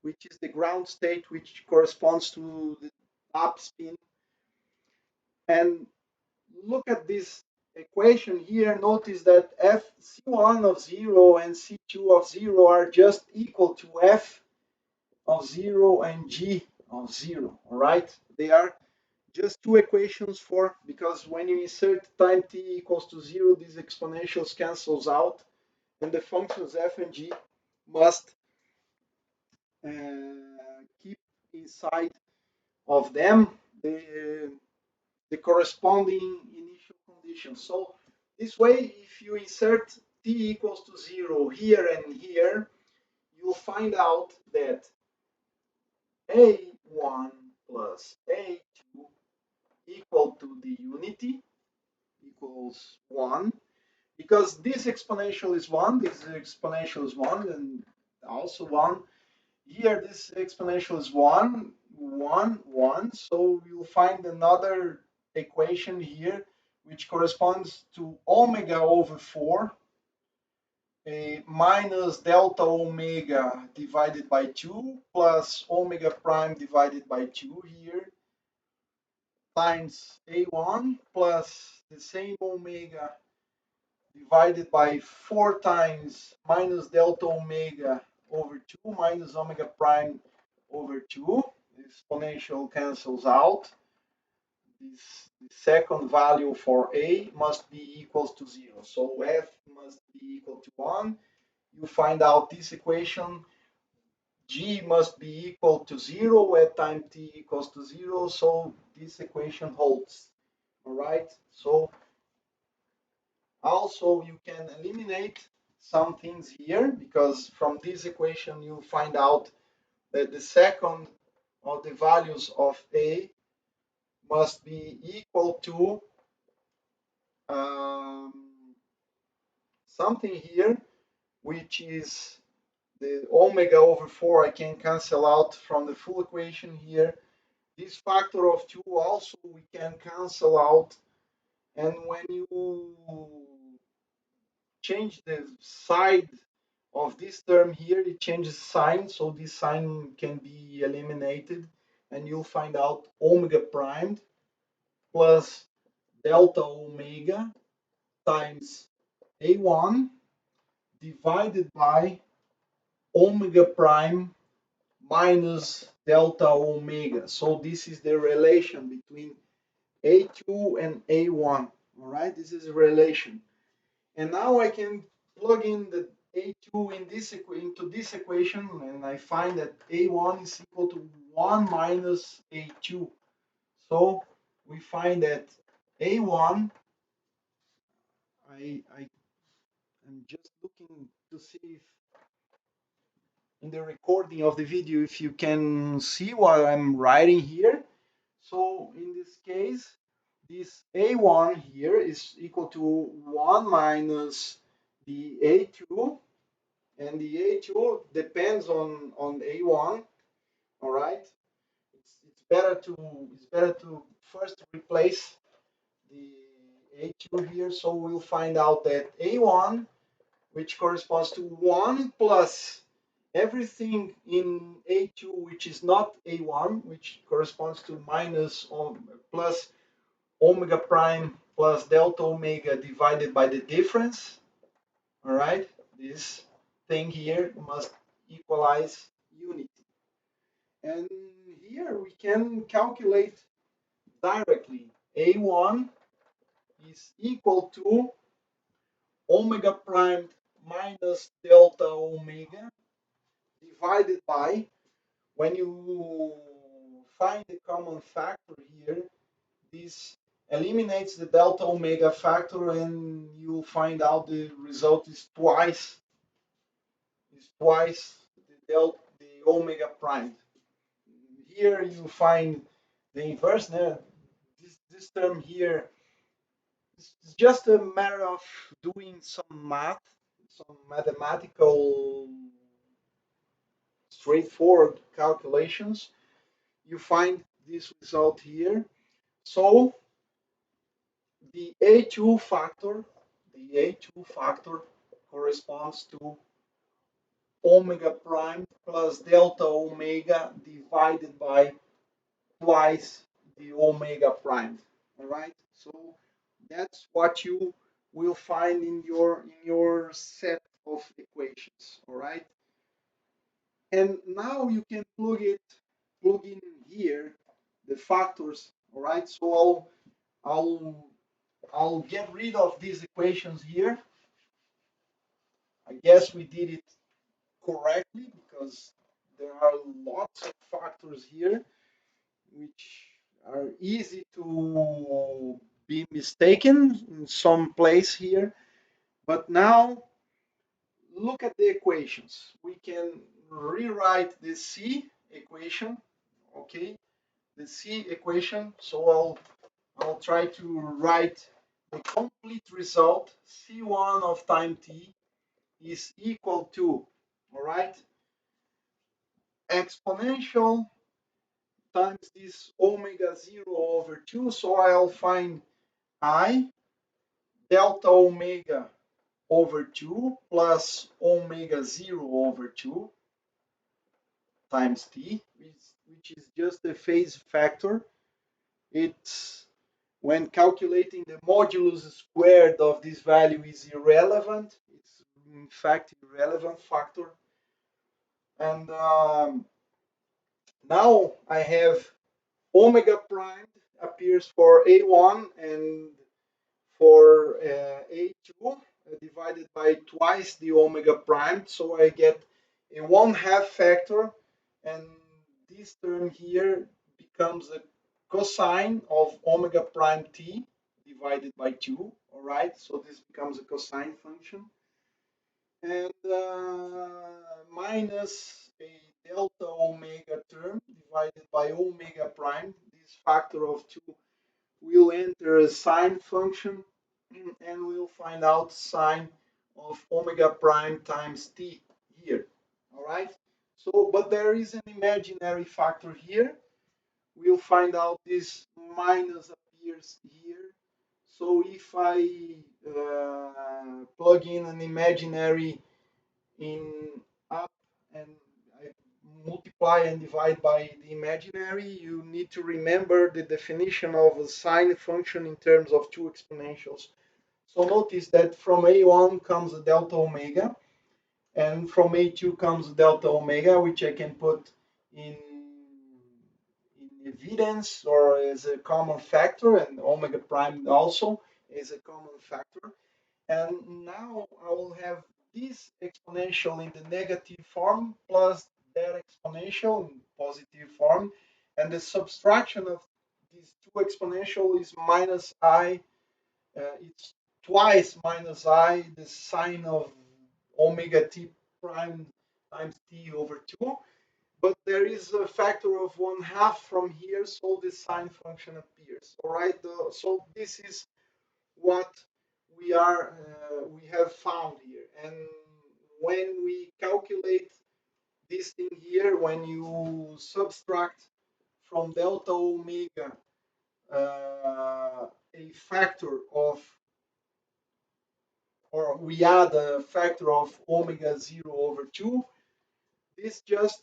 which is the ground state, which corresponds to the up spin. And look at this equation here. Notice that f c1 of 0 and c2 of 0 are just equal to f of 0 and g of 0. All right, they are just two equations for, because when you insert time t equals to 0, these exponentials cancels out, and the functions f and g must keep inside of them the corresponding initial conditions. So this way, if you insert t equals to 0 here and here, you'll find out that a1 plus a2 equal to the unity equals 1, because this exponential is 1, this exponential is 1, and also 1. Here, this exponential is 1, 1, 1. So you'll find another equation here, which corresponds to omega over 4, a minus delta omega divided by 2, plus omega prime divided by 2 here, times a1, plus the same omega divided by 4 times minus delta omega over 2 minus omega prime over 2. The exponential cancels out. The second value for A must be equals to 0. So F must be equal to 1. You find out this equation. G must be equal to 0 at time t equals to 0. So this equation holds. All right. So also, you can eliminate some things here, because from this equation you find out that the second of the values of A must be equal to um, something here, which is the omega over 4. I can cancel out from the full equation here. This factor of 2 also we can cancel out. And when you change the side of this term here, it changes sign, so this sign can be eliminated, and you'll find out omega primed plus delta omega times a1 divided by omega prime minus delta omega. So this is the relation between a2 and a1. All right, this is a relation. And now I can plug in the A2 into this equation, and I find that A1 is equal to 1 minus A2. So we find that A1, I am just looking to see if in the recording of the video if you can see what I'm writing here. So in this case, this A1 here is equal to 1 minus the A2, and the A2 depends on A1, All right. It's better to first replace the A2 here. So we'll find out that A1, which corresponds to 1 plus everything in A2 which is not A1, which corresponds to minus plus omega prime plus delta omega divided by the difference. All right, this thing here must equalize unity. And here we can calculate directly. A1 is equal to omega prime minus delta omega divided by, when you find the common factor here, this eliminates the delta omega factor and you find out the result is twice the omega prime. Here you find the inverse. This term here is just a matter of doing some math, some mathematical straightforward calculations. You find this result here. So the A2 factor corresponds to omega prime plus delta omega divided by twice the omega prime. All right. So that's what you will find in your set of equations. All right. And now you can plug in here the factors. All right. So I'll get rid of these equations here. I guess we did it correctly because there are lots of factors here which are easy to be mistaken in some place here. But now look at the equations. We can rewrite the C equation, okay? The C equation. So I'll try to write the complete result. C1 of time t is equal to, all right, exponential times this omega 0 over 2. So I'll find I delta omega over 2 plus omega 0 over 2 times t, which is just the phase factor. It's when calculating the modulus squared of this value is irrelevant. It's in fact irrelevant factor. And now I have omega prime appears for A1 and for A2 divided by twice the omega prime. So I get a 1/2 factor, and this term here becomes a cosine of omega prime t divided by 2. All right, so this becomes a cosine function. And minus a delta omega term divided by omega prime. This factor of 2 will enter a sine function and we'll find out sine of omega prime times t here. All right. So, but there is an imaginary factor here. We'll find out this minus appears here. So if I plug in an imaginary in up and I multiply and divide by the imaginary, you need to remember the definition of a sine function in terms of two exponentials. So notice that from A1 comes a delta omega, and from A2 comes delta omega, which I can put in evidence or as a common factor, and omega prime also is a common factor. And now I will have this exponential in the negative form plus that exponential in positive form. And the subtraction of these two exponential is minus I. It's twice minus I, the sine of omega t prime times t over 2. But there is a factor of 1/2 from here, so the sine function appears. All right, so this is what we have found here. And when we calculate this thing here, when you subtract from delta omega a factor of, or we add a factor of omega 0 over 2, this just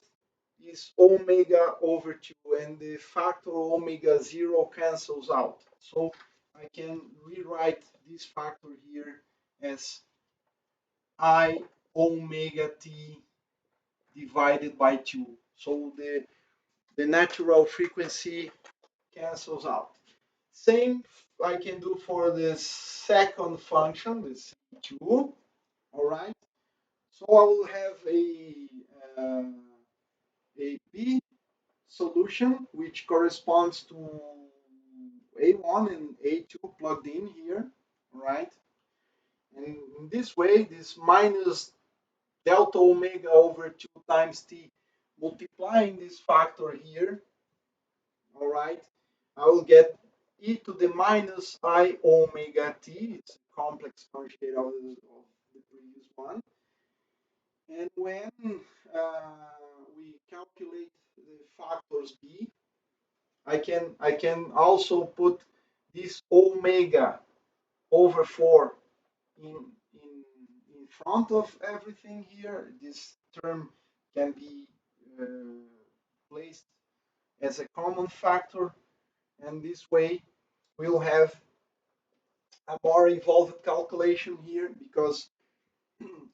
is omega over 2, and the factor omega 0 cancels out. So I can rewrite this factor here as I omega t divided by 2. So the natural frequency cancels out. Same I can do for the second function, the C2. All right. So I will have a B solution which corresponds to A1 and A2 plugged in here, right? And in this way, this minus delta omega over 2 times t, multiplying this factor here, all right, I will get e to the minus I omega t. It's a complex conjugate of the previous one. And when we calculate the factors b, I can also put this omega over 4 in in in front of everything here. This term can be placed as a common factor, and this way we'll have a more involved calculation here, because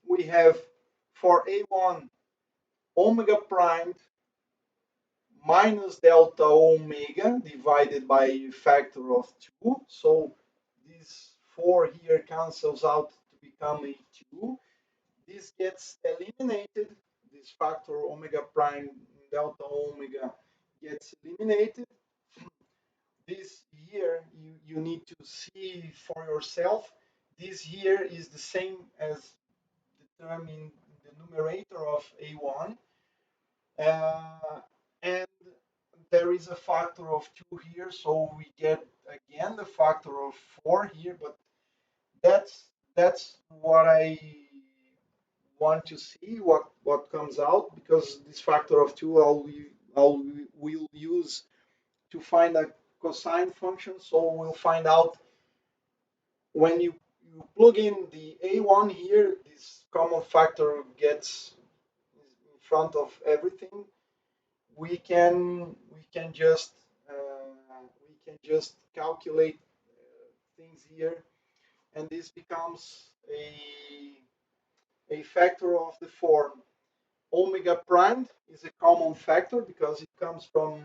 we have for A1 omega primed minus delta omega divided by a factor of 2. So this 4 here cancels out to become a 2. This gets eliminated. This factor omega prime delta omega gets eliminated. This here you need to see for yourself. This here is the same as the term in the numerator of A1. And there is a factor of 2 here, so we get again the factor of 4 here, but that's what I want to see, what comes out, because this factor of 2 will use to find a cosine function. So we'll find out when you plug in the A1 here, this common factor gets in front of everything. We can just calculate things here, and this becomes a factor of the form omega prime is a common factor because it comes from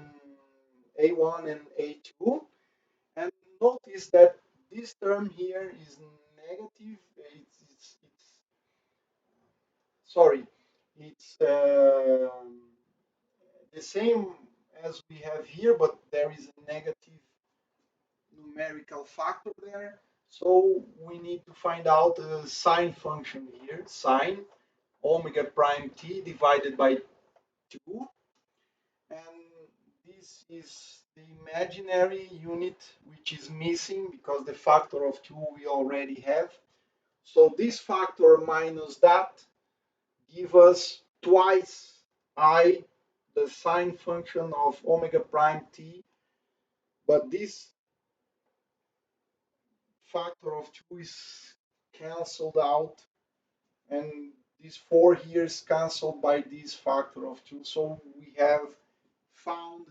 A1 and A2. And notice that this term here is negative. It's sorry, it's the same as we have here, but there is a negative numerical factor there. So we need to find out a sine function here, sine omega prime t divided by 2. And this is the imaginary unit which is missing because the factor of 2 we already have. So this factor minus that give us twice I, the sine function of omega prime t, but this factor of 2 is cancelled out, and this 4 here is cancelled by this factor of 2. So we have found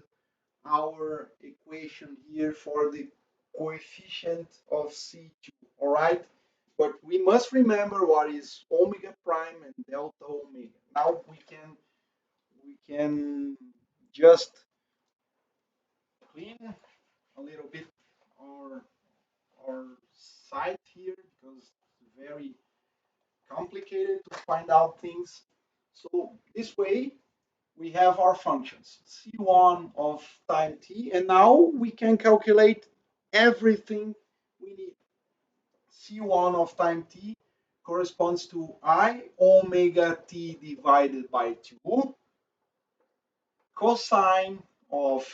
our equation here for the coefficient of C2, all right? But we must remember what is omega prime and delta omega. Now we can just clean a little bit our our site here because it's very complicated to find out things. So this way we have our functions C1 of time t, and now we can calculate everything we need. C1 of time t corresponds to I omega t divided by 2 cosine of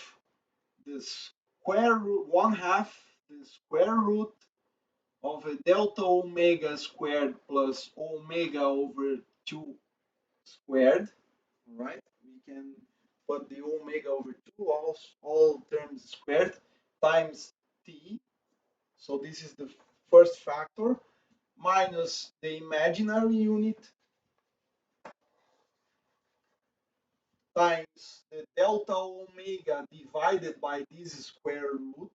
the square root 1/2 the square root of a delta omega squared plus omega over 2 squared, right? can put the omega over 2, all terms squared, times t. So this is the first factor, minus the imaginary unit times the delta omega divided by this square root,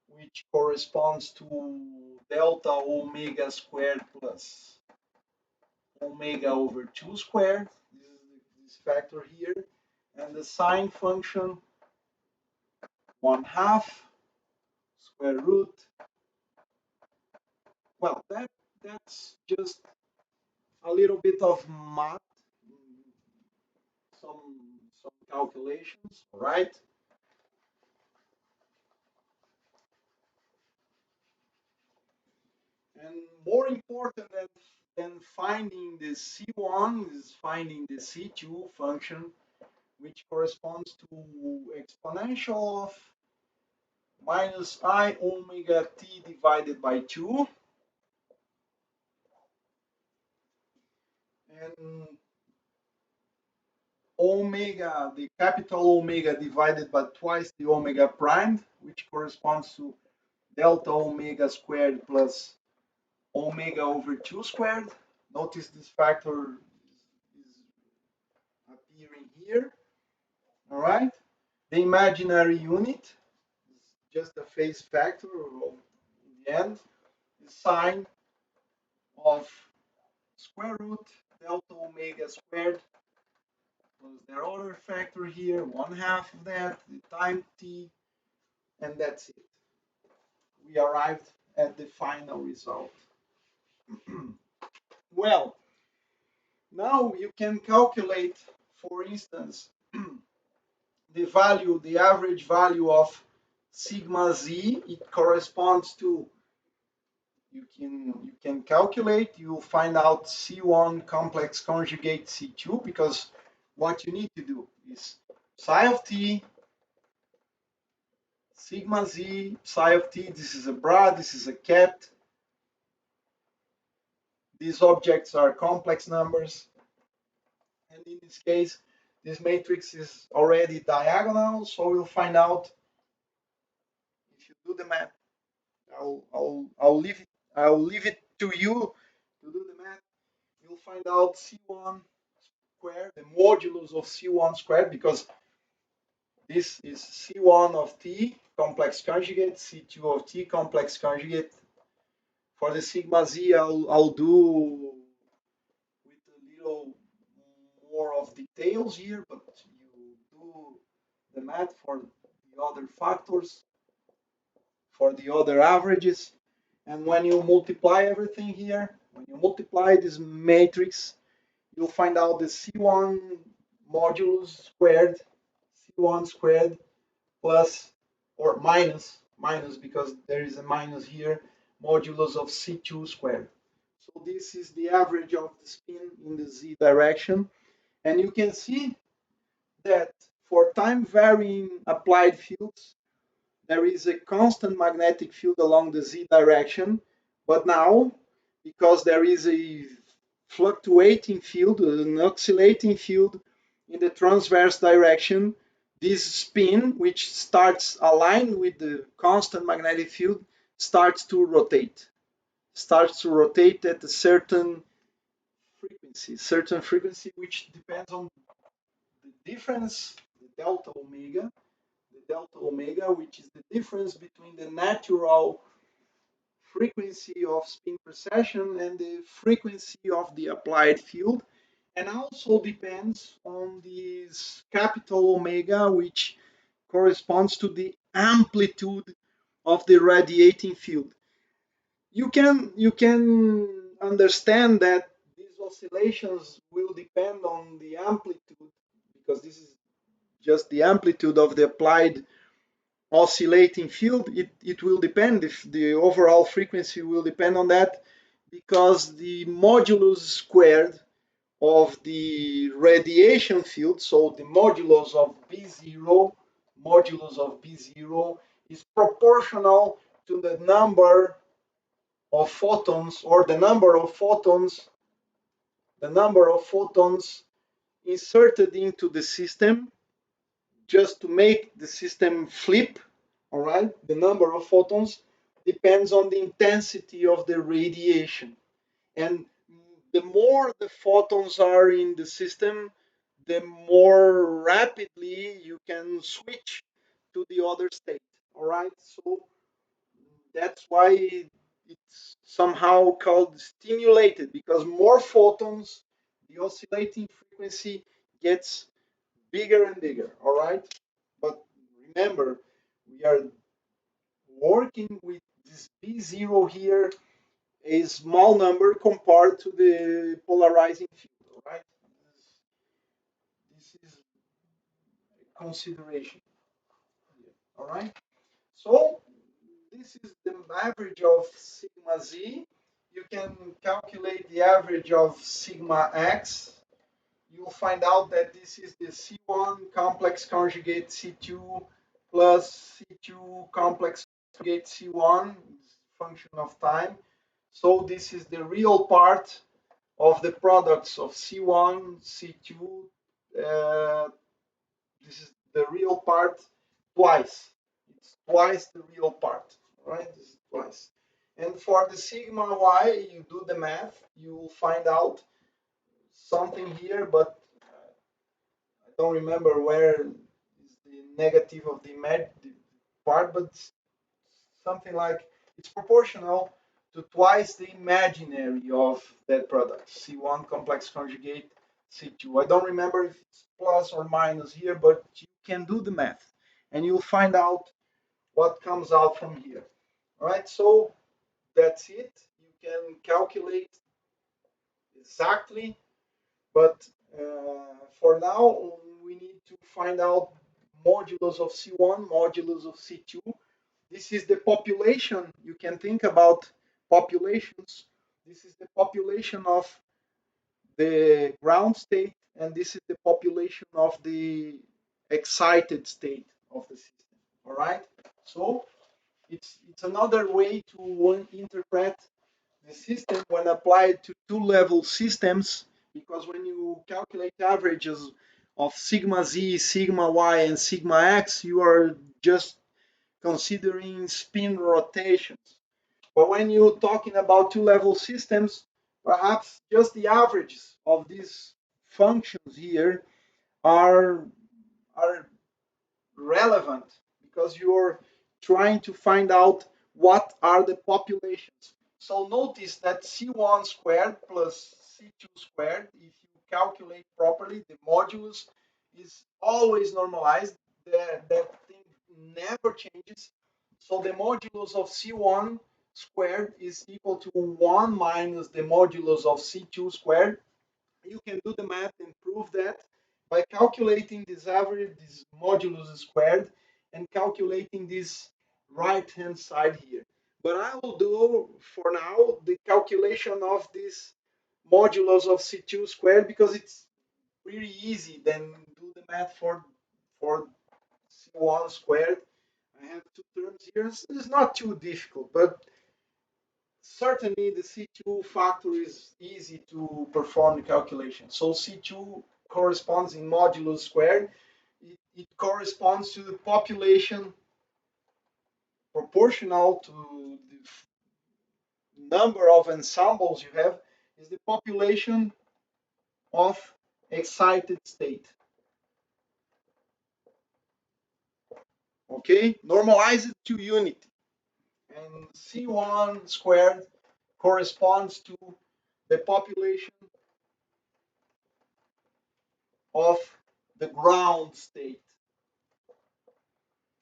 which corresponds to delta omega squared plus omega over 2 squared. This is this factor here. And the sine function 1/2 square root. Well, that's just a little bit of math, some calculations, all right? And more important than finding the C1 is finding the C2 function, which corresponds to exponential of minus I omega t divided by 2. And omega, the capital omega divided by twice the omega prime, which corresponds to delta omega squared plus omega over 2 squared. Notice this factor is appearing here. All right. The imaginary unit is just a phase factor of, in the end, the sine of square root delta omega squared plus their other factor here, 1/2 of that, the time t, and that's it. We arrived at the final result. Well, now you can calculate, for instance, the value, the average value of sigma z. It corresponds to, you can calculate, you'll find out C1 complex conjugate C2, because what you need to do is psi of t, sigma z, psi of t, this is a bra, this is a cat. These objects are complex numbers. And in this case, this matrix is already diagonal, so we'll find out if you do the math. I'll leave it to you to do the math. You'll find out C1 squared, the modulus of C1 squared, because this is C1 of t complex conjugate, C2 of t complex conjugate. For the sigma z, I'll do with a little more of details here, but you do the math for the other factors, for the other averages. And when you multiply everything here, when you multiply this matrix, you'll find out the C1 modulus squared, C1 squared plus or minus because there is a minus here, modulus of C2 squared. So this is the average of the spin in the z direction. And you can see that for time varying applied fields, there is a constant magnetic field along the z direction. But now, because there is a fluctuating field, an oscillating field in the transverse direction, this spin, which starts aligned with the constant magnetic field, starts to rotate at a certain frequency, which depends on the difference, the delta omega, which is the difference between the natural frequency of spin precession and the frequency of the applied field, and also depends on this capital omega, which corresponds to the amplitude of the radiating field. You can understand that these oscillations will depend on the amplitude, because this is just the amplitude of the applied oscillating field. It will depend, if the overall frequency will depend on that, because the modulus squared of the radiation field, so the modulus of B0 is proportional to the number of photons, or the number of photons inserted into the system just to make the system flip. All right, the number of photons depends on the intensity of the radiation, and the more the photons are in the system, the more rapidly you can switch to the other state. All right, so that's why it's somehow called stimulated, because more photons, the oscillating frequency gets bigger and bigger. All right, but remember, we are working with this b0 here, a small number compared to the polarizing field. All right, this is a consideration here. All right, so this is the average of sigma z. You can calculate the average of sigma x. You'll find out that this is the C1 complex conjugate C2 plus C2 complex conjugate C1, function of time. So this is the real part of the products of C1, C2. This is the real part twice. It's twice the real part, right? This is twice. And for the sigma y, you do the math, you will find out something here, but I don't remember where is the negative of the part, but something like it's proportional to twice the imaginary of that product. C1 complex conjugate C2. I don't remember if it's plus or minus here, but you can do the math and you'll find out what comes out from here. All right, so that's it. You can calculate exactly, but for now we need to find out modulus of C1, modulus of C2. This is the population. You can think about populations. This is the population of the ground state, and this is the population of the excited state of the system. All right. So it's another way to interpret the system when applied to two-level systems, because when you calculate averages of sigma z, sigma y, and sigma x, you are just considering spin rotations. But when you're talking about two-level systems, perhaps just the averages of these functions here are are relevant, because you're trying to find out what are the populations. So notice that C1 squared plus C2 squared, if you calculate properly, the modulus is always normalized. That thing never changes. So the modulus of C1 squared is equal to 1 minus the modulus of C2 squared. You can do the math and prove that by calculating this average, this modulus squared, and calculating this right hand side here. But I will do for now the calculation of this modulus of C2 squared, because it's pretty easy. Then do the math for C1 squared. I have two terms here. It's not too difficult, but certainly the C2 factor is easy to perform the calculation. So C2 corresponds in modulus squared. It corresponds to the population proportional to the number of ensembles you have, is the population of excited state. Okay, normalize it to unity. And C1 squared corresponds to the population of the ground state.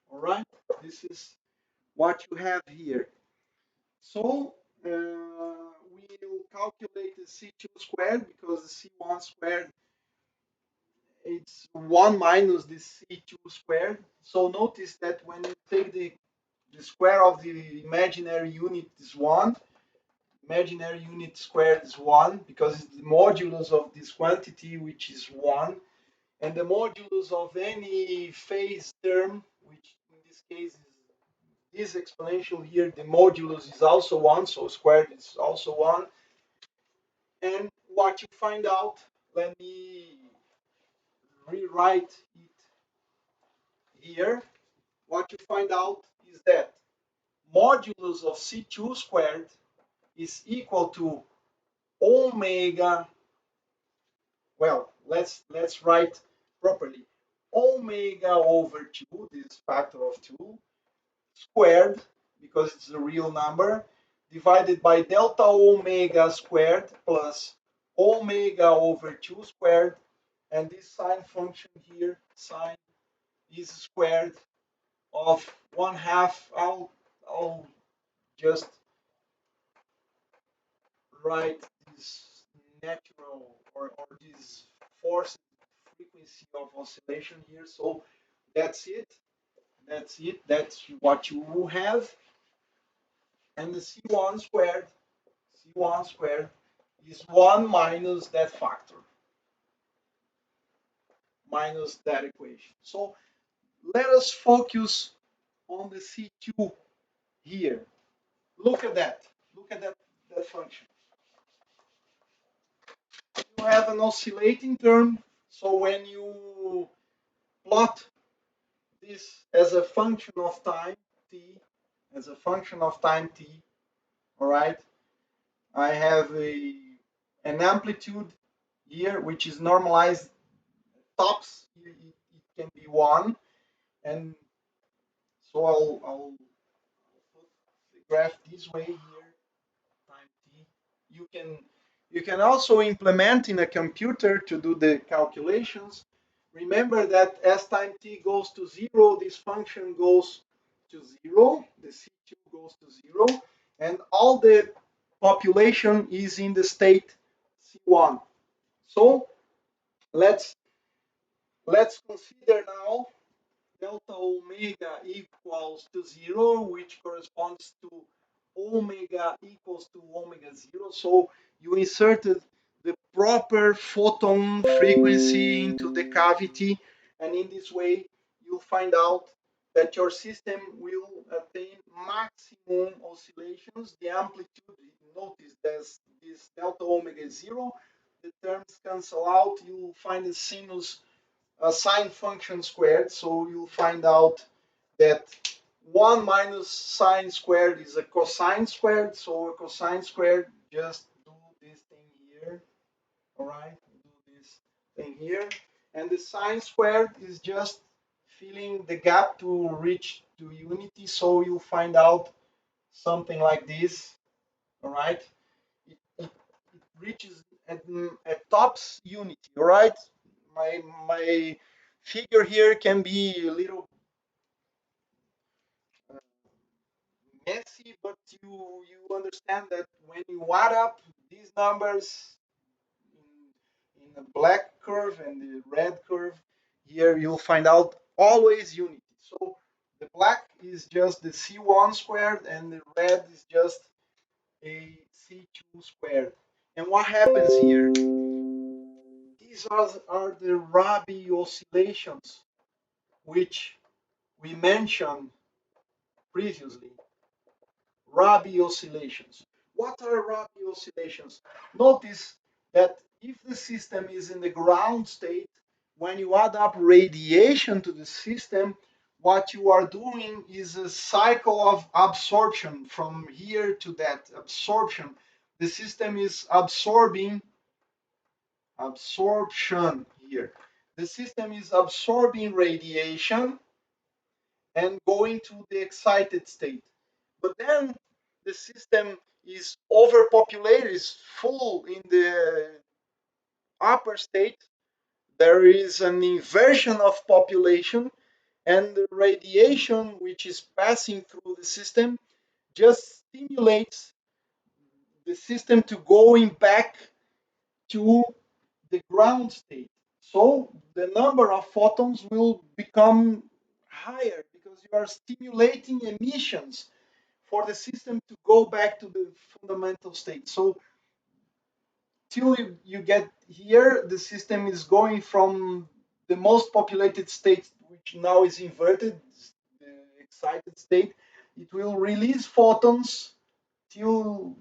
All right, this is what you have here. So we'll calculate the C2 squared, because the C1 squared, it's 1 minus the C2 squared. So notice that when you take the square of the imaginary unit is 1, imaginary unit squared is 1, because it's the modulus of this quantity, which is 1. And the modulus of any phase term, which in this case is this exponential here, the modulus is also 1, so squared is also 1. And what you find out, let me rewrite it here, what you find out is that modulus of C2 squared is equal to omega, well, let's write properly. Omega over 2, this factor of 2, squared, because it's a real number, divided by delta omega squared plus omega over 2 squared, and this sine function here, sine, is squared of 1/2. I'll just write this natural or this forced frequency of oscillation here. So that's it. That's it. That's what you will have. And the C1 squared is 1 minus that factor, minus that equation. So let us focus on the C2 here. Look at that. Look at that function. You have an oscillating term. So when you plot this as a function of time t, as a function of time t, all right, I have an amplitude here which is normalized tops. It can be 1, and so I'll put the graph this way here, time t. You can also implement in a computer to do the calculations. Remember that as time t goes to 0, this function goes to 0, the C2 goes to 0, and all the population is in the state C1. So let's consider now delta omega equals to 0, which corresponds to omega equals to omega 0. So you inserted the proper photon frequency into the cavity, and in this way you find out that your system will attain maximum oscillations. The amplitude, notice there's this delta omega 0, the terms cancel out, you find the sinus a sine function squared, so you'll find out that 1 minus sine squared is a cosine squared, so a cosine squared, just do this thing here, all right, do this thing here, and the sine squared is just filling the gap to reach to unity, so you'll find out something like this, all right, it reaches at tops unity, all right. My figure here can be a little uh, messy, but you understand that when you add up these numbers in the black curve and the red curve, here you'll find out always unity. So the black is just the C1 squared and the red is just a C2 squared. And what happens here? These are the Rabi oscillations, which we mentioned previously. Rabi oscillations. What are Rabi oscillations? Notice that if the system is in the ground state, when you add up radiation to the system, what you are doing is a cycle of absorption from here to that absorption. The system is absorbing absorption here. The system is absorbing radiation and going to the excited state. But then the system is overpopulated, is full in the upper state. There is an inversion of population, and the radiation which is passing through the system just stimulates the system to going back to the ground state. So the number of photons will become higher because you are stimulating emissions for the system to go back to the fundamental state. So till you get here, the system is going from the most populated state, which now is inverted, the excited state. It will release photons till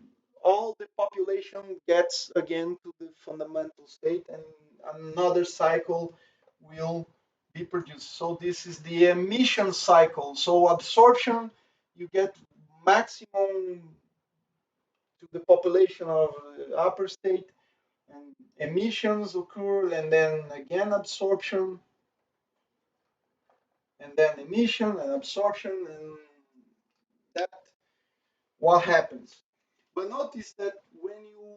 all the population gets again to the fundamental state, and another cycle will be produced. So this is the emission cycle. So absorption, you get maximum to the population of upper state, and emissions occur, and then again absorption, and then emission and absorption, and that what happens. But notice that when you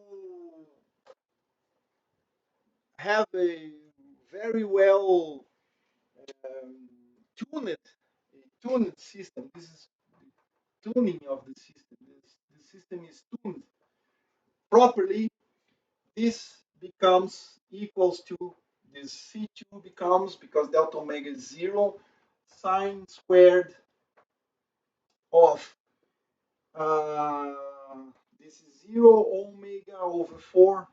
have a very well um, tuned, tuned system, this is tuning of the system. The system is tuned properly. This becomes equals to this C2 becomes, because delta omega is 0, sine squared of uh, this is 0 omega over 4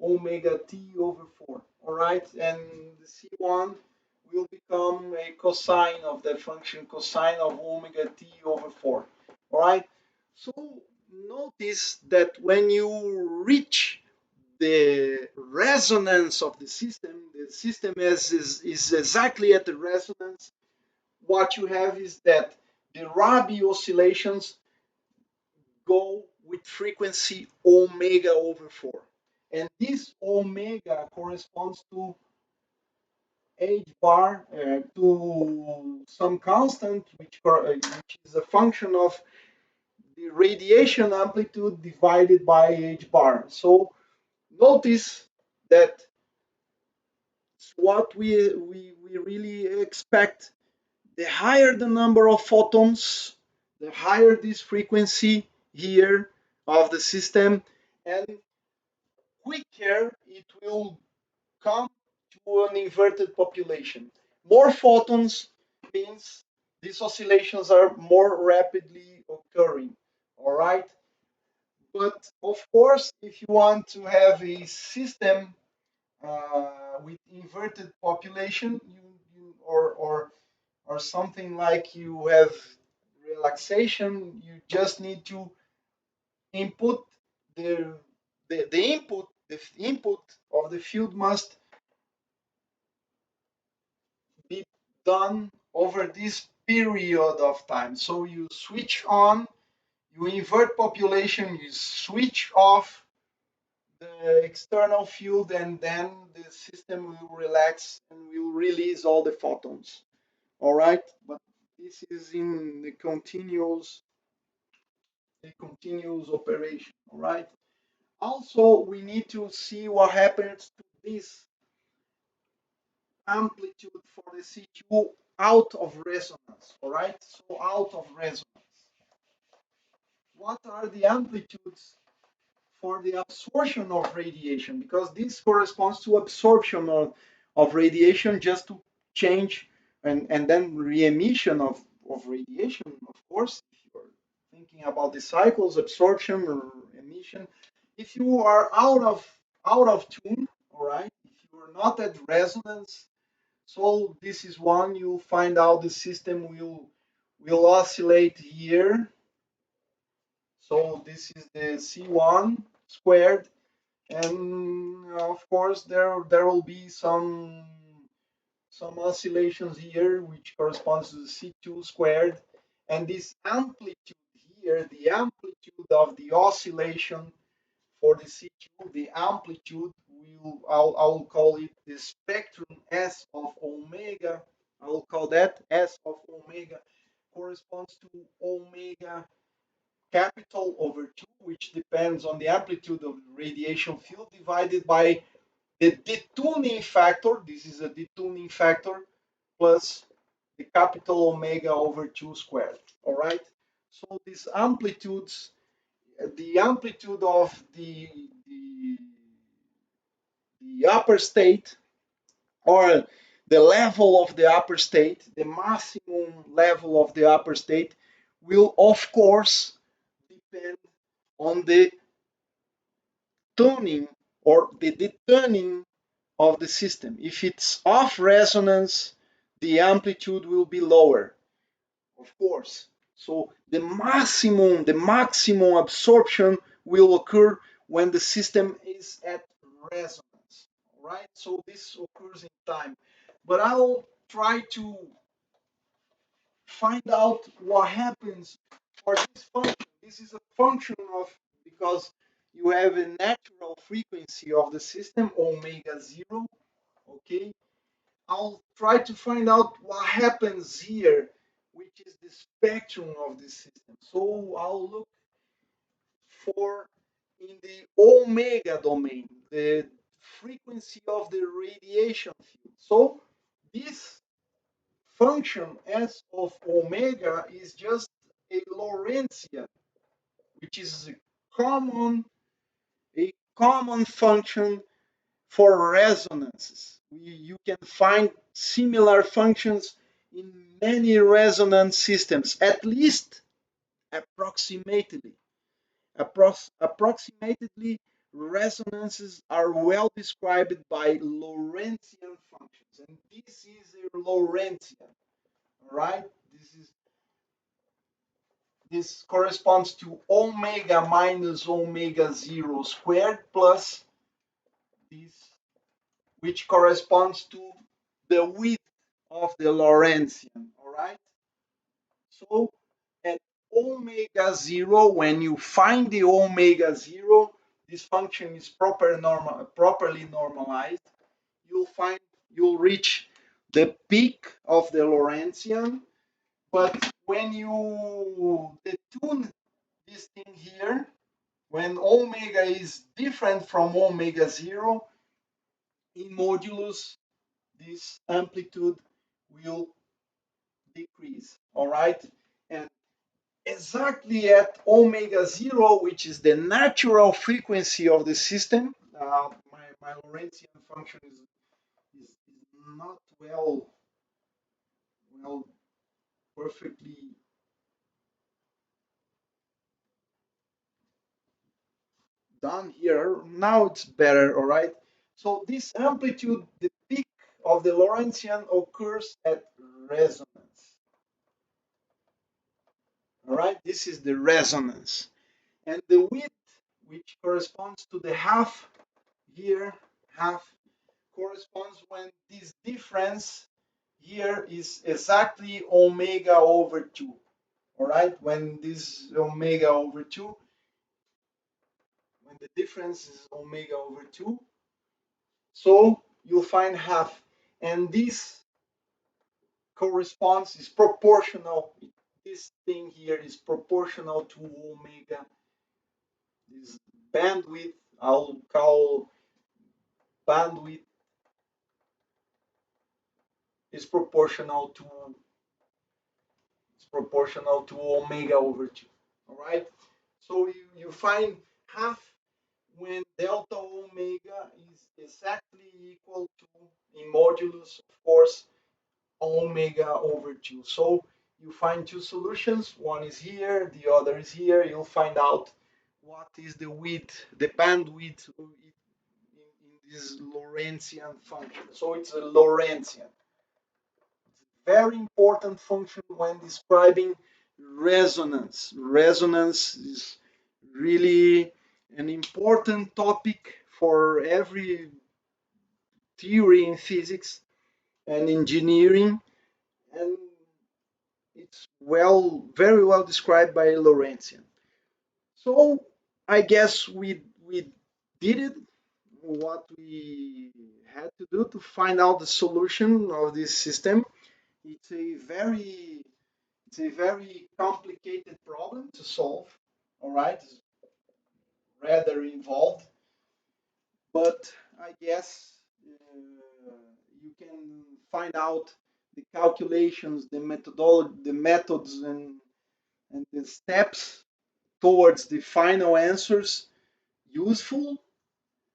omega t over 4. All right, and the C1 will become a cosine of that function, cosine of omega t over 4. All right, so notice that when you reach the resonance of the system is exactly at the resonance. What you have is that the Rabi oscillations go with frequency omega over 4. And this omega corresponds to h bar, to some constant, which is a function of the radiation amplitude divided by h bar. So notice that what we really expect. The higher the number of photons, the higher this frequency here of the system, and quicker it will come to an inverted population. More photons means these oscillations are more rapidly occurring. All right. But of course, if you want to have a system with inverted population, or something like you have relaxation, you just need to input the the input of the field must be done over this period of time. So you switch on, you invert population, you switch off the external field, and then the system will relax and will release all the photons. All right, but this is in the continuous operation. All right. Also, we need to see what happens to this amplitude for the CQ out of resonance. All right. So out of resonance, what are the amplitudes for the absorption of radiation? Because this corresponds to absorption of radiation, just to change, and then re-emission of radiation, of course, if you're thinking about the cycles, absorption or emission. If you are out of tune, all right, if you are not at resonance, so this is one, you'll find out the system will oscillate here. So this is the C1 squared, and of course there will be some oscillations here, which corresponds to the C2 squared, and this amplitude here, the amplitude of the oscillation for the C2, the amplitude I'll call it the spectrum S of omega. I will call that S of omega, corresponds to omega capital over 2, which depends on the amplitude of the radiation field, divided by the detuning factor. This is a detuning factor plus the capital omega over 2 squared. All right. So these amplitudes, the amplitude of the upper state, or the level of the upper state, the maximum level of the upper state, will of course depend on the tuning or the detuning of the system. If it's off resonance, the amplitude will be lower, of course. So the maximum absorption will occur when the system is at resonance. Right? So this occurs in time. but I'll try to find out what happens for this function. This is a function of, because you have a natural frequency of the system, omega zero, okay? I'll try to find out what happens here, which is the spectrum of the system. So I'll look for in the omega domain, the frequency of the radiation field. So this function S of omega is just a Lorentzian, which is a common function for resonances. You can find similar functions in many resonance systems, at least approximately. Approximately, resonances are well described by Lorentzian functions, and this is a Lorentzian, right? This corresponds to omega minus omega zero squared plus this, which corresponds to the width of the Lorentzian, all right? So at omega zero, when you find the omega zero, this function is properly normalized. You'll reach the peak of the Lorentzian, but when you detune this thing here, when omega is different from omega zero, in modulus, this amplitude will decrease, all right? And exactly at omega zero, which is the natural frequency of the system, my Lorentzian function is not well, perfectly done here. Now it's better, all right? So this amplitude, the peak of the Lorentzian occurs at resonance, all right? This is the resonance. And the width, which corresponds to the half here, half corresponds when this difference here is exactly omega over 2, all right? When this omega over 2, when the difference is omega over 2, so you'll find half, and this corresponds, is proportional. This thing here is proportional to omega. This bandwidth, I'll call bandwidth, is proportional to omega over 2. All right. So you find half when delta omega is exactly equal to, in modulus, of course, omega over 2. So you find two solutions. One is here, the other is here. You'll find out what is the width, the bandwidth in this Lorentzian function. So it's a Lorentzian. Very important function when describing resonance. Resonance is really an important topic for every theory in physics and engineering, and it's very well described by Lorentzian. So I guess we did it, what we had to do to find out the solution of this system. It's a very complicated problem to solve. All right, it's rather involved, but I guess you can find out the calculations, the methodology, the methods, and the steps towards the final answers useful.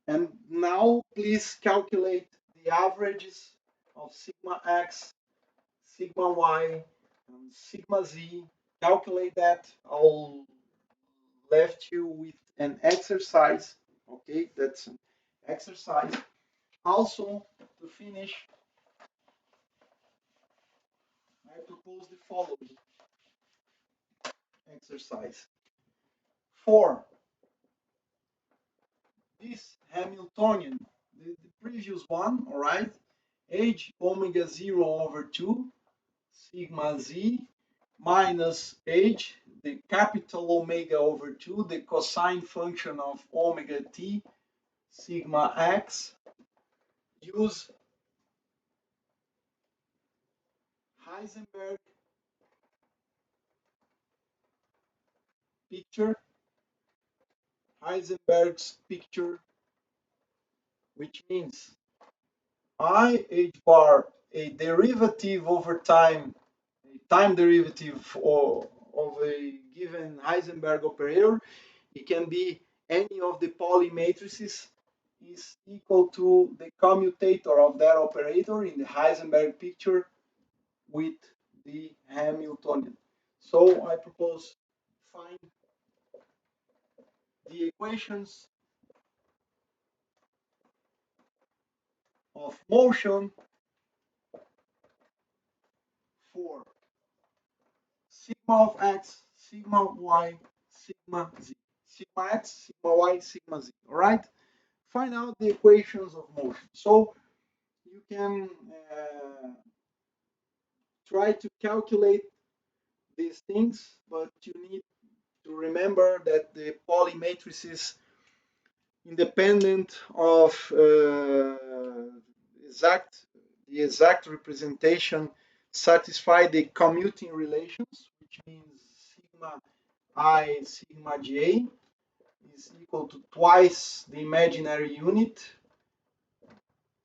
And now please calculate the averages of sigma x, sigma y, and sigma z. Calculate that. I'll left you with an exercise. Okay, that's an exercise. Also, to finish, I propose the following exercise. For this Hamiltonian, the previous one, all right, H omega 0 over 2 sigma z minus H, the capital omega over 2, the cosine function of omega t, sigma x. Use Heisenberg picture, Heisenberg's picture, which means I h bar, a derivative over time, a time derivative of a given Heisenberg operator, it can be any of the Pauli matrices, is equal to the commutator of that operator in the Heisenberg picture with the Hamiltonian. So I propose find the equations of motion for sigma of x, sigma y, sigma z. Sigma x, sigma y, sigma z. All right? Find out the equations of motion. So you can try to calculate these things, but you need to remember that the Pauli matrices, independent of the exact representation, satisfy the commuting relations, which means sigma I sigma j is equal to twice the imaginary unit,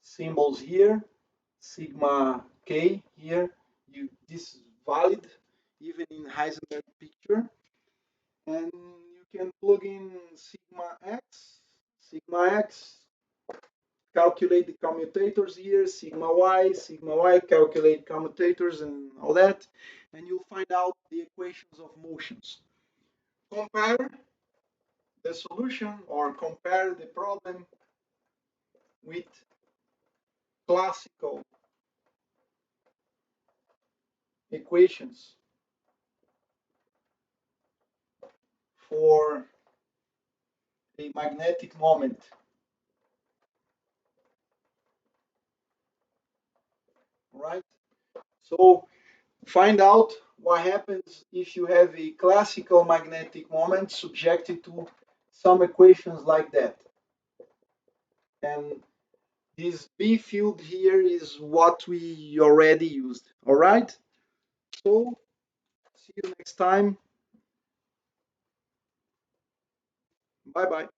symbols here, sigma k here. This is valid even in Heisenberg picture. And you can plug in sigma x, calculate the commutators here, sigma y, calculate commutators and all that, and you'll find out the equations of motions. Compare the solution or compare the problem with classical equations for a magnetic moment, right? So find out what happens if you have a classical magnetic moment subjected to some equations like that. And this B field here is what we already used. All right? So see you next time. Bye bye.